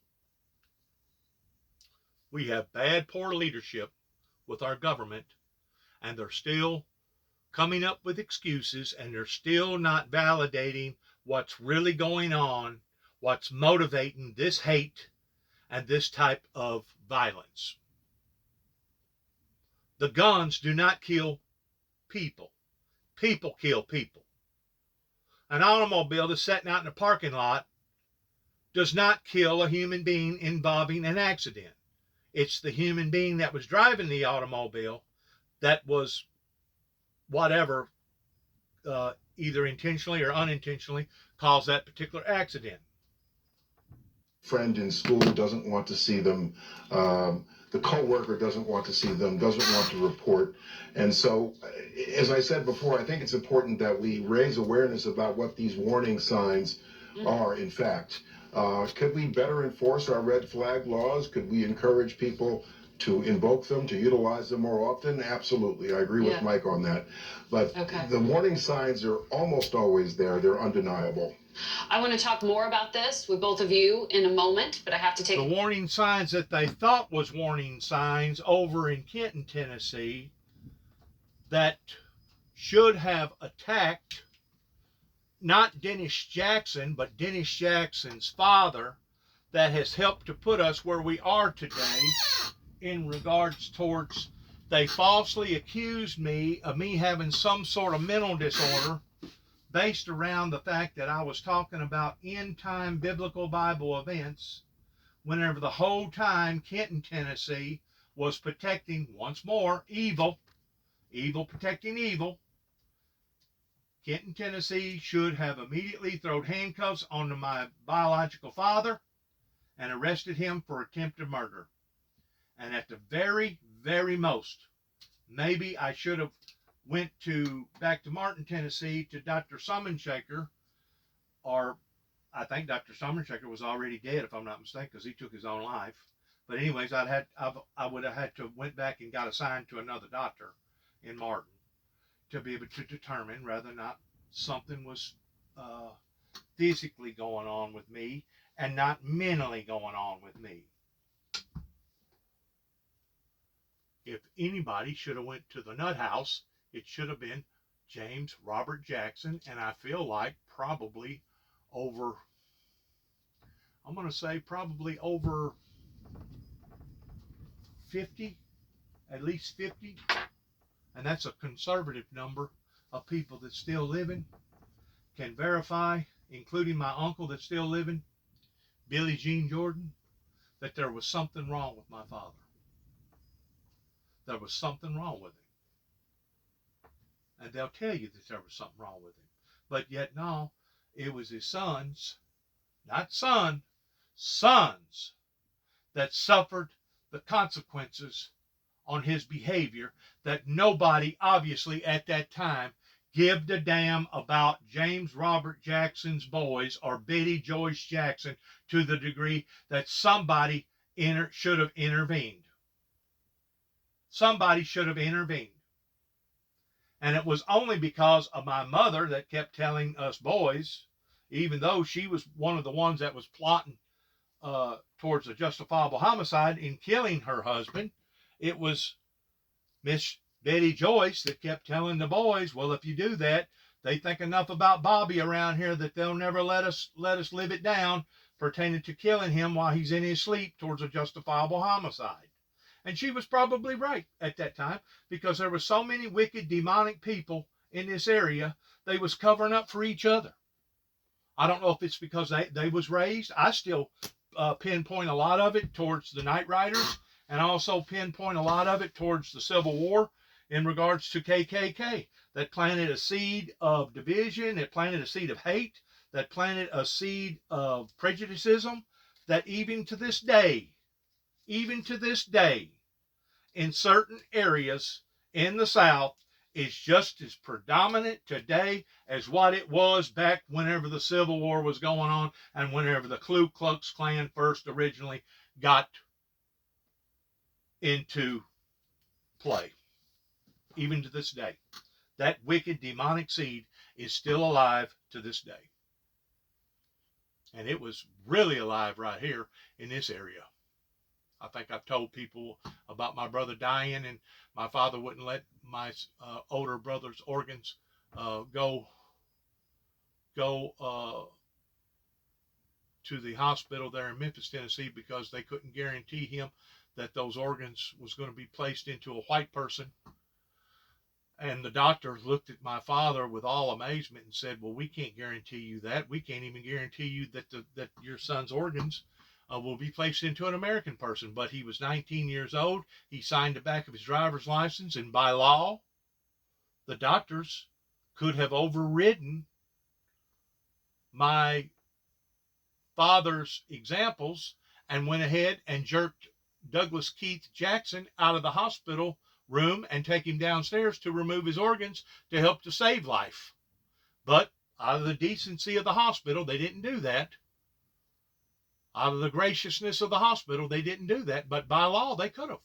We have bad, poor leadership with our government, and they're still coming up with excuses, and they're still not validating what's really going on, what's motivating this hate and this type of violence. The guns do not kill people. People kill people. An automobile that's sitting out in a parking lot does not kill a human being involving an accident. It's the human being that was driving the automobile that was whatever, either intentionally or unintentionally, caused that particular accident. Friend in school doesn't want to see them. The co-worker doesn't want to see them, doesn't want to report. And so, as I said before, I think it's important that we raise awareness about what these warning signs are, in fact. Could we better enforce our red flag laws? Could we encourage people to invoke them, to utilize them more often? Absolutely. I agree with Mike on that. But the warning signs are almost always there. They're undeniable. I want to talk more about this with both of you in a moment, but I have to take... The warning signs that they thought was warning signs over in Kenton, Tennessee, that should have attacked not Dennis Jackson, but Dennis Jackson's father, that has helped to put us where we are today in regards towards, they falsely accused me of me having some sort of mental disorder based around the fact that I was talking about end-time biblical Bible events, whenever the whole time Kenton, Tennessee was protecting, once more, evil protecting evil. Kenton, Tennessee should have immediately thrown handcuffs onto my biological father and arrested him for attempted murder. And at the very, very most, maybe I should have went back to Martin, Tennessee, to Dr. Summonshaker, or I think Dr. Summonshaker was already dead, if I'm not mistaken, because he took his own life. But anyways, I would have had to went back and got assigned to another doctor in Martin to be able to determine whether or not something was physically going on with me and not mentally going on with me. If anybody should have went to the nut house, it should have been James Robert Jackson, and I feel like probably over, I'm going to say probably over 50, at least 50, and that's a conservative number of people that's still living, can verify, including my uncle that's still living, Billy Jean Jordan, that there was something wrong with my father. There was something wrong with him. And they'll tell you that there was something wrong with him. But yet, no, it was his sons, not sons, that suffered the consequences on his behavior, that nobody, obviously, at that time, give a damn about James Robert Jackson's boys or Betty Joyce Jackson to the degree that somebody should have intervened. Somebody should have intervened. And it was only because of my mother that kept telling us boys, even though she was one of the ones that was plotting towards a justifiable homicide in killing her husband, it was Miss Betty Joyce that kept telling the boys, well, if you do that, they think enough about Bobby around here that they'll never let us live it down pertaining to killing him while he's in his sleep towards a justifiable homicide. And she was probably right at that time, because there were so many wicked, demonic people in this area, they was covering up for each other. I don't know if it's because they was raised. I still pinpoint a lot of it towards the Night Riders, and also pinpoint a lot of it towards the Civil War in regards to KKK. That planted a seed of division, it planted a seed of hate, that planted a seed of prejudicism, that even to this day, in certain areas in the South, is just as predominant today as what it was back whenever the Civil War was going on and whenever the Ku Klux Klan first originally got into play. Even to this day, that wicked demonic seed is still alive to this day. And it was really alive right here in this area. I think I've told people about my brother dying, and my father wouldn't let my older brother's organs go to the hospital there in Memphis, Tennessee, because they couldn't guarantee him that those organs was going to be placed into a white person. And the doctor looked at my father with all amazement and said, well, we can't guarantee you that. We can't even guarantee you that your son's organs will be placed into an American person. But he was 19 years old. He signed the back of his driver's license, and by law, the doctors could have overridden my father's examples and went ahead and jerked Douglas Keith Jackson out of the hospital room and take him downstairs to remove his organs to help to save life. But out of the decency of the hospital, they didn't do that. Out of the graciousness of the hospital, they didn't do that. But by law, they could have.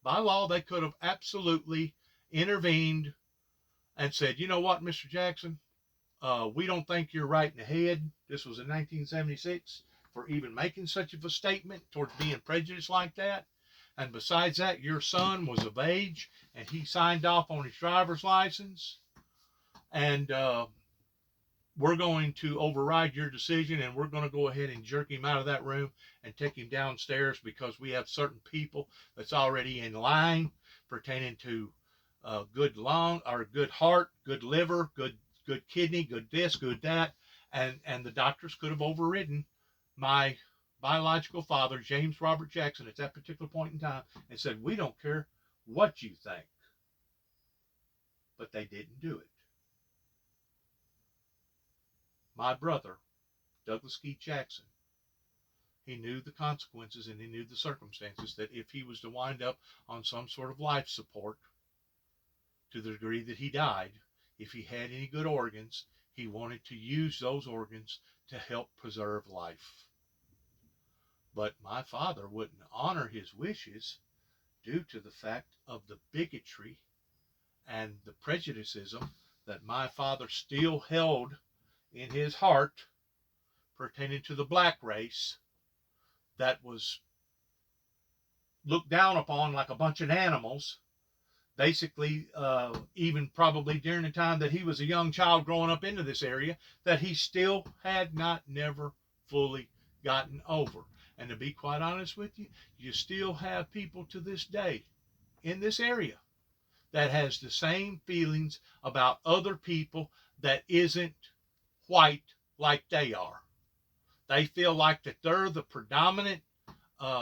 By law, they could have absolutely intervened and said, you know what, Mr. Jackson, we don't think you're right in the head. This was in 1976 for even making such of a statement towards being prejudiced like that. And besides that, your son was of age and he signed off on his driver's license. And we're going to override your decision, and we're going to go ahead and jerk him out of that room and take him downstairs because we have certain people that's already in line pertaining to good lung or good heart, good liver, good kidney, good this, good that, and the doctors could have overridden my biological father, James Robert Jackson, at that particular point in time, and said, we don't care what you think. But they didn't do it. My brother, Douglas Keith Jackson, he knew the consequences and he knew the circumstances that if he was to wind up on some sort of life support to the degree that he died, if he had any good organs, he wanted to use those organs to help preserve life. But my father wouldn't honor his wishes due to the fact of the bigotry and the prejudicism that my father still held in his heart pertaining to the black race that was looked down upon like a bunch of animals. Basically, even probably during the time that he was a young child growing up into this area, that he still had never fully gotten over. And to be quite honest with you, you still have people to this day in this area that has the same feelings about other people that isn't white like they are. They feel like that they're the predominant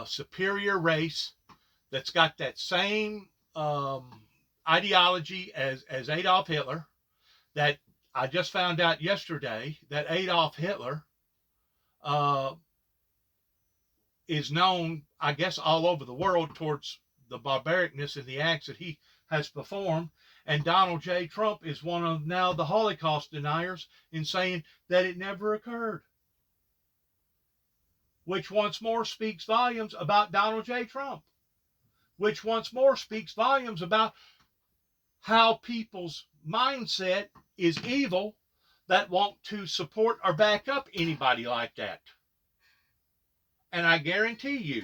superior race that's got that same ideology as Adolf Hitler. That I just found out yesterday that Adolf Hitler is known, I guess, all over the world towards the barbaricness and the acts that he has performed. And Donald J. Trump is one of now the Holocaust deniers in saying that it never occurred. Which once more speaks volumes about Donald J. Trump. Which once more speaks volumes about how people's mindset is evil that want to support or back up anybody like that. And I guarantee you,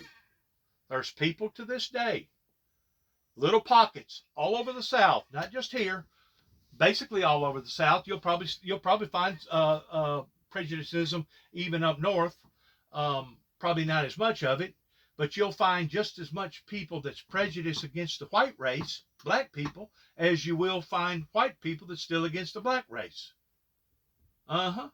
there's people to this day, little pockets all over the South, not just here, basically all over the South. You'll probably find prejudicism even up north. Probably not as much of it, but you'll find just as much people that's prejudiced against the white race, black people, as you will find white people that's still against the black race. The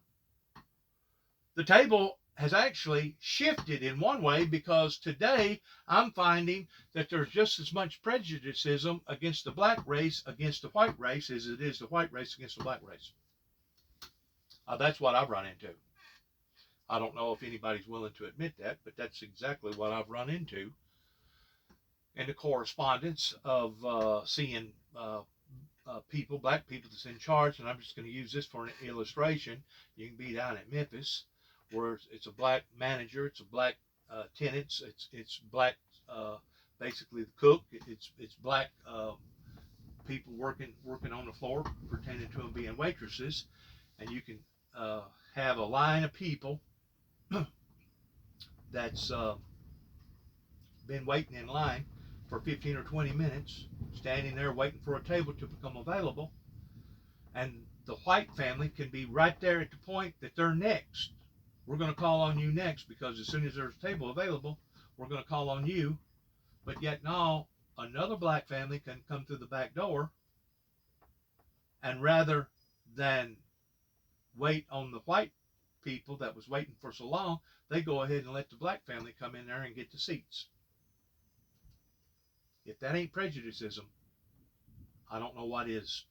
table has actually shifted in one way, because today I'm finding that there's just as much prejudicism against the black race against the white race as it is the white race against the black race. That's what I've run into. I don't know if anybody's willing to admit that, but that's exactly what I've run into in the correspondence of seeing people, black people that's in charge. And I'm just going to use this for an illustration. You can be down at Memphis, where it's a black manager, it's a black tenants, it's black, basically the cook, it's black people working on the floor pertaining to them being waitresses, and you can have a line of people that's been waiting in line for 15 or 20 minutes, standing there waiting for a table to become available, and the white family can be right there at the point that they're next. We're going to call on you next, because as soon as there's a table available, we're going to call on you. But yet now another black family can come through the back door, and rather than wait on the white people that was waiting for so long, they go ahead and let the black family come in there and get the seats. If that ain't prejudicism, I don't know what is.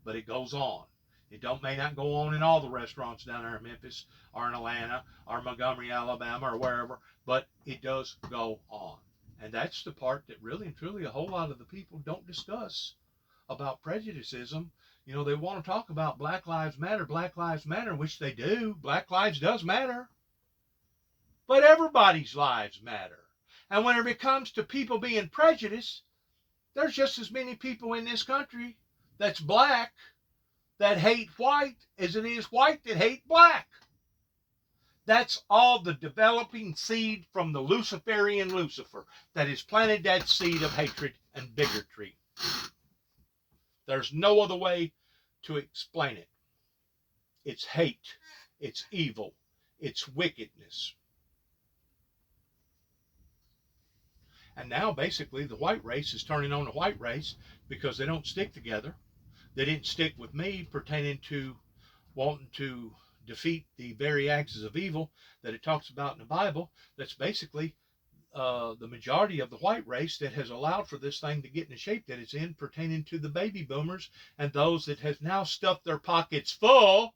But it goes on. It may not go on in all the restaurants down there in Memphis or in Atlanta or Montgomery, Alabama, or wherever, but it does go on. And that's the part that really and truly a whole lot of the people don't discuss about prejudicism. You know, they want to talk about Black Lives Matter, which they do. Black lives does matter. But everybody's lives matter. And whenever it comes to people being prejudiced, there's just as many people in this country that's black that hate white as it is white that hate black. That's all the developing seed from the Luciferian Lucifer that has planted that seed of hatred and bigotry. There's no other way to explain it. It's hate. It's evil. It's wickedness. And now basically the white race is turning on the white race because they don't stick together. They didn't stick with me pertaining to wanting to defeat the very axis of evil that it talks about in the Bible. That's basically the majority of the white race that has allowed for this thing to get in the shape that it's in, pertaining to the baby boomers and those that have now stuffed their pockets full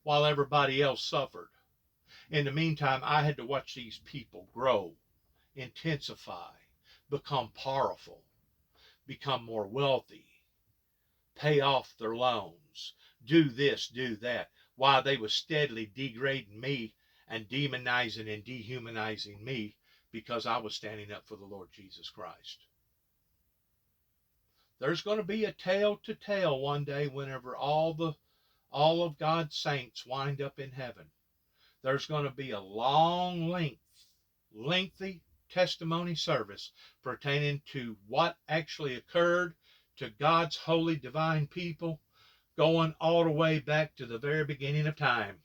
while everybody else suffered. In the meantime, I had to watch these people grow, intensify, become powerful, become more wealthy, pay off their loans, do this, do that, while they was steadily degrading me and demonizing and dehumanizing me because I was standing up for the Lord Jesus Christ. There's going to be a tale to tell one day whenever all of God's saints wind up in heaven. There's going to be a lengthy testimony service pertaining to what actually occurred to God's holy divine people, going all the way back to the very beginning of time.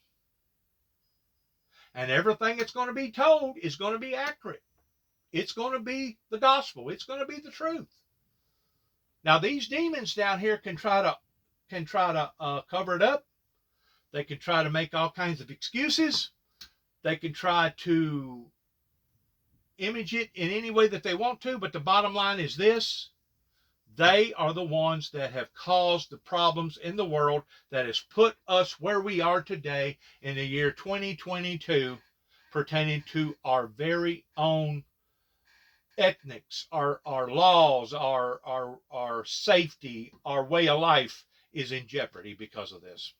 And everything that's going to be told is going to be accurate. It's going to be the gospel. It's going to be the truth. Now these demons down here can try to cover it up. They can try to make all kinds of excuses. They can try to image it in any way that they want to, but the bottom line is this: they are the ones that have caused the problems in the world that has put us where we are today in the year 2022, pertaining to our very own ethnics, our laws, our safety, our way of life is in jeopardy because of this.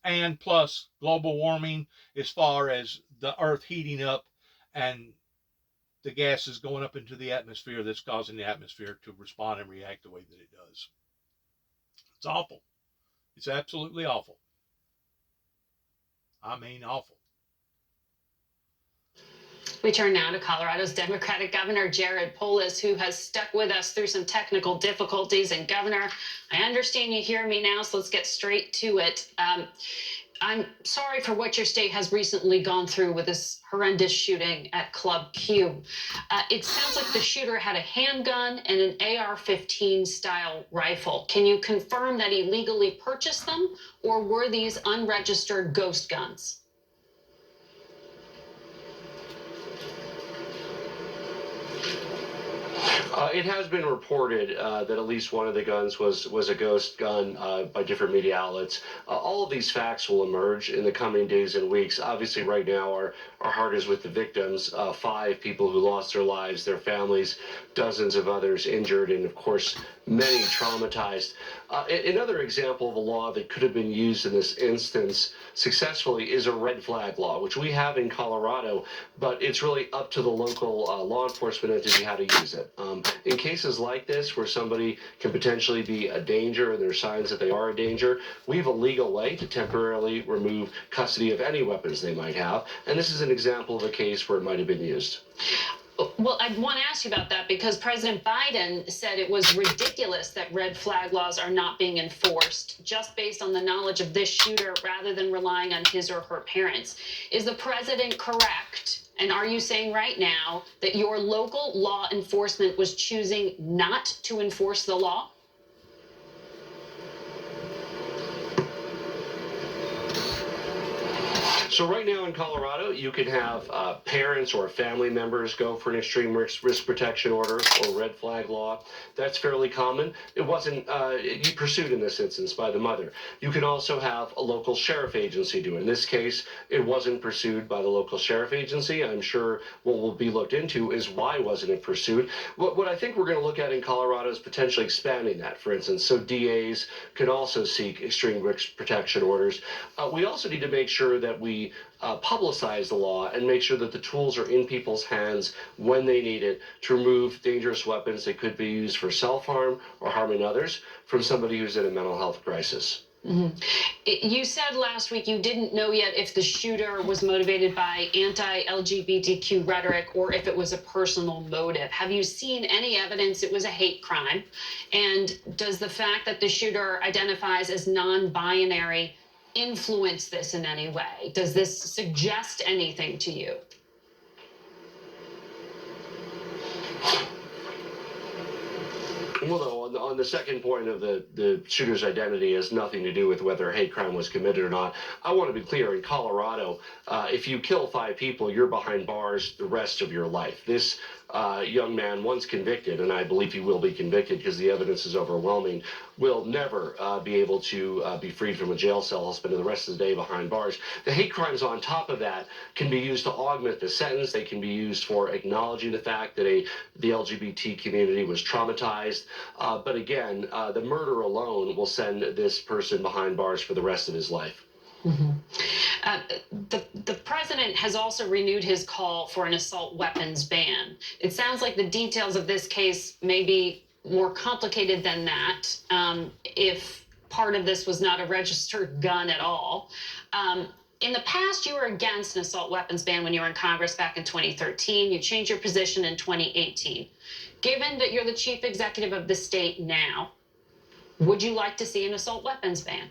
And plus global warming, as far as the earth heating up and the gases going up into the atmosphere that's causing the atmosphere to respond and react the way that it does. It's awful. It's absolutely awful. I mean awful. We turn now to Colorado's Democratic Governor Jared Polis, who has stuck with us through some technical difficulties. And Governor, I understand you hear me now, so let's get straight to it. I'm sorry for what your state has recently gone through with this horrendous shooting at Club Q. It sounds like the shooter had a handgun and an AR-15 style rifle. Can you confirm that he legally purchased them, or were these unregistered ghost guns? It has been reported that at least one of the guns was a ghost gun by different media outlets. All of these facts will emerge in the coming days and weeks. Obviously, right now, our heart is with the victims, 5 people who lost their lives, their families, dozens of others injured, and of course, many traumatized. Another example of a law that could have been used in this instance successfully is a red flag law, which we have in Colorado, but it's really up to the local law enforcement entity how to use it. In cases like this, where somebody can potentially be a danger and there are signs that they are a danger, we have a legal way to temporarily remove custody of any weapons they might have, and this is an example of a case where it might have been used. Well, I want to ask you about that because President Biden said it was ridiculous that red flag laws are not being enforced just based on the knowledge of this shooter rather than relying on his or her parents. Is the president correct? And are you saying right now that your local law enforcement was choosing not to enforce the law? So right now in Colorado, you can have parents or family members go for an extreme risk protection order or red flag law. That's fairly common. It wasn't pursued in this instance by the mother. You can also have a local sheriff agency do it. In this case, it wasn't pursued by the local sheriff agency. I'm sure what will be looked into is why wasn't it pursued. What I think we're going to look at in Colorado is potentially expanding that, for instance, so DAs can also seek extreme risk protection orders. We also need to make sure that we really publicize the law and make sure that the tools are in people's hands when they need it to remove dangerous weapons that could be used for self-harm or harming others from somebody who's in a mental health crisis. You said last week you didn't know yet if the shooter was motivated by anti-LGBTQ rhetoric or if it was a personal motive. Have you seen any evidence it was a hate crime? And does the fact that the shooter identifies as non-binary influence this in any way? Does this suggest anything to you? Well, no, on the second point of the shooter's identity has nothing to do with whether a hate crime was committed or not. I want to be clear, in Colorado, if you kill 5 people, you're behind bars the rest of your life. This young man, once convicted, and I believe he will be convicted because the evidence is overwhelming, will never be able to be freed from a jail cell. He'll spend the rest of the day behind bars. The hate crimes on top of that can be used to augment the sentence. They can be used for acknowledging the fact that the LGBT community was traumatized. But again, the murder alone will send this person behind bars for the rest of his life. The president has also renewed his call for an assault weapons ban. It sounds like the details of this case may be more complicated than that, if part of this was not a registered gun at all. In the past, you were against an assault weapons ban when you were in Congress back in 2013. You changed your position in 2018. Given that you're the chief executive of the state now, would you like to see an assault weapons ban?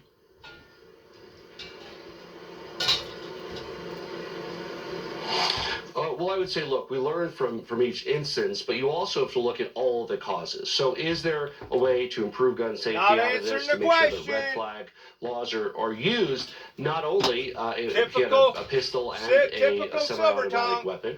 Well, I would say, look, we learn from each instance, but you also have to look at all the causes. So is there a way to improve gun safety out of this to make sure that red flag laws are used, not only if you have a pistol and a semi-automatic weapon?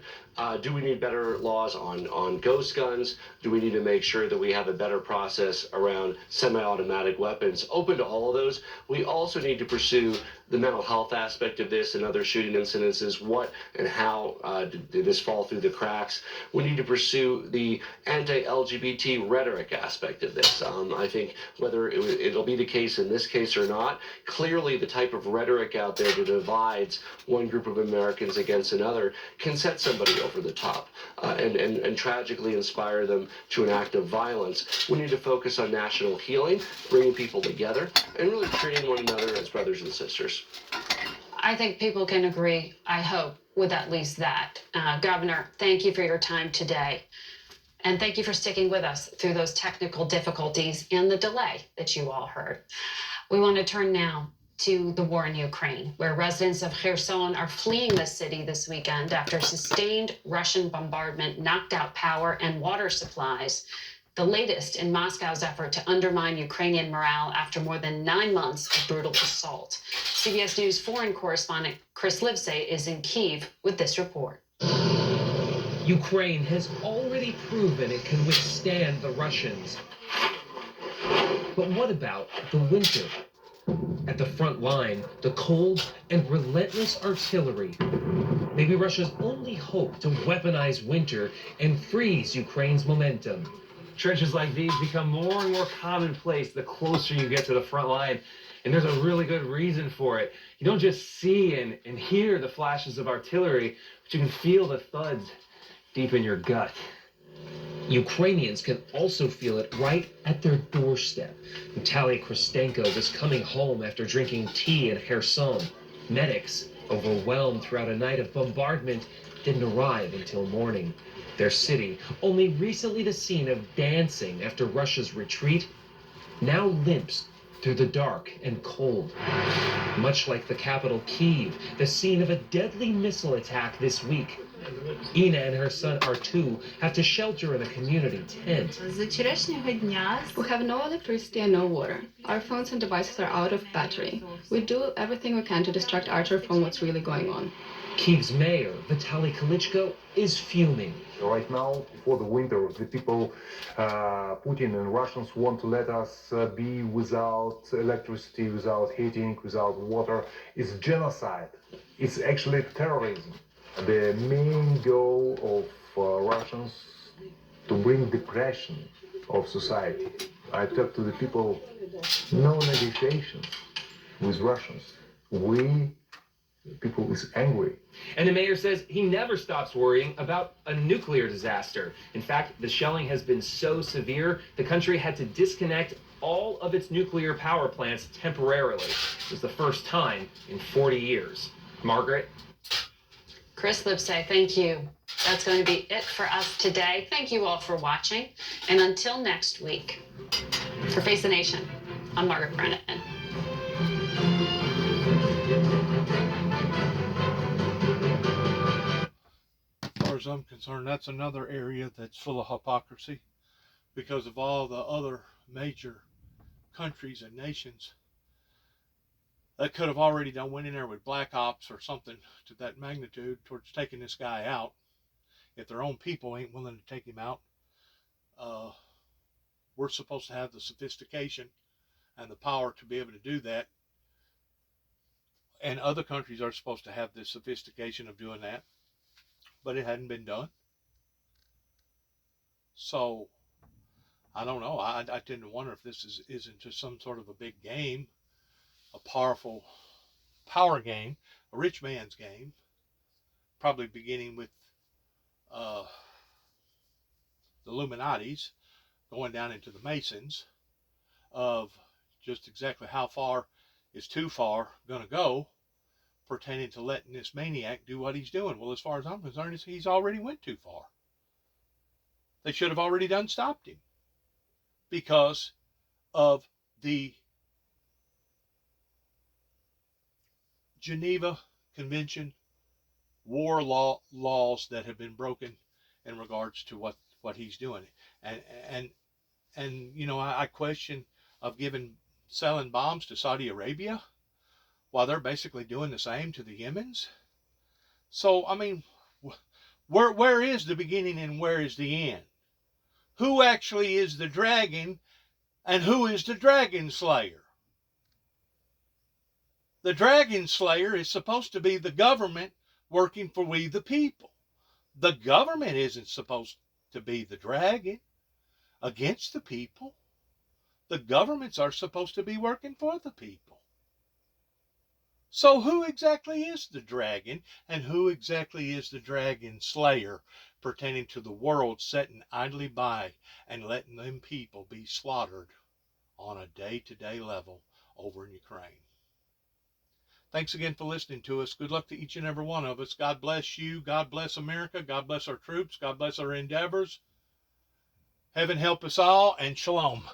Do we need better laws on ghost guns? Do we need to make sure that we have a better process around semi-automatic weapons? Open to all of those. We also need to pursue the mental health aspect of this and other shooting incidences. What and how did this fall through the cracks? We need to pursue the anti-LGBT rhetoric aspect of this. I think whether it'll be the case in this case or not, clearly the type of rhetoric out there that divides one group of Americans against another can set somebody over the top and tragically inspire them to an act of violence. We need to focus on national healing, bringing people together, and really treating one another as brothers and sisters. I think people can agree, I hope, with at least that. Governor, thank you for your time today. And thank you for sticking with us through those technical difficulties and the delay that you all heard. We want to turn now to the war in Ukraine, where residents of Kherson are fleeing the city this weekend after sustained Russian bombardment knocked out power and water supplies. The latest in Moscow's effort to undermine Ukrainian morale after more than 9 months of brutal assault. CBS News foreign correspondent Chris Livesay is in Kyiv with this report. Ukraine has already proven it can withstand the Russians. But what about the winter? At the front line, the cold and relentless artillery. Maybe Russia's only hope to weaponize winter and freeze Ukraine's momentum. Trenches like these become more and more commonplace the closer you get to the front line. And there's a really good reason for it. You don't just see and hear the flashes of artillery, but you can feel the thuds deep in your gut. Ukrainians can also feel it right at their doorstep. Vitaly Kristenko is coming home after drinking tea in Kherson. Medics, overwhelmed throughout a night of bombardment, didn't arrive until morning. Their city, only recently the scene of dancing after Russia's retreat, now limps through the dark and cold. Much like the capital Kyiv, the scene of a deadly missile attack this week. Ina and her son Artu have to shelter in a community tent. We have no electricity and no water. Our phones and devices are out of battery. We do everything we can to distract Archer from what's really going on. Kyiv's mayor, Vitaly Klitschko, is fuming. Right now, for the winter, the people, Putin and Russians want to let us be without electricity, without heating, without water. It's genocide. It's actually terrorism. The main goal of Russians to bring depression of society. I talked to the people, no negotiations with Russians. We People is angry. And the mayor says he never stops worrying about a nuclear disaster. In fact, the shelling has been so severe, the country had to disconnect all of its nuclear power plants temporarily. It was the first time in 40 years. Margaret? Chris Lipsey, thank you. That's going to be it for us today. Thank you all for watching. And until next week, for Face the Nation, I'm Margaret Brennan. As far as I'm concerned, that's another area that's full of hypocrisy because of all the other major countries and nations that could have already went in there with black ops or something to that magnitude towards taking this guy out. If their own people ain't willing to take him out, we're supposed to have the sophistication and the power to be able to do that. And other countries are supposed to have the sophistication of doing that, but it hadn't been done. So I don't know. I tend to wonder if this isn't just some sort of a big game, a powerful power game, a rich man's game, probably beginning with the Illuminatis, going down into the Masons, of just exactly how far is too far going to go pertaining to letting this maniac do what he's doing. Well, as far as I'm concerned, he's already went too far. They should have already stopped him because of the Geneva Convention war laws that have been broken in regards to what he's doing. And you know, I question of selling bombs to Saudi Arabia while they're basically doing the same to the Yemens. So I mean, where is the beginning and where is the end? Who actually is the dragon and who is the dragon slayer? The dragon slayer is supposed to be the government working for we the people. The government isn't supposed to be the dragon against the people. The governments are supposed to be working for the people. So who exactly is the dragon and who exactly is the dragon slayer pertaining to the world sitting idly by and letting them people be slaughtered on a day-to-day level over in Ukraine? Thanks again for listening to us. Good luck to each and every one of us. God bless you. God bless America. God bless our troops. God bless our endeavors. Heaven help us all, and shalom.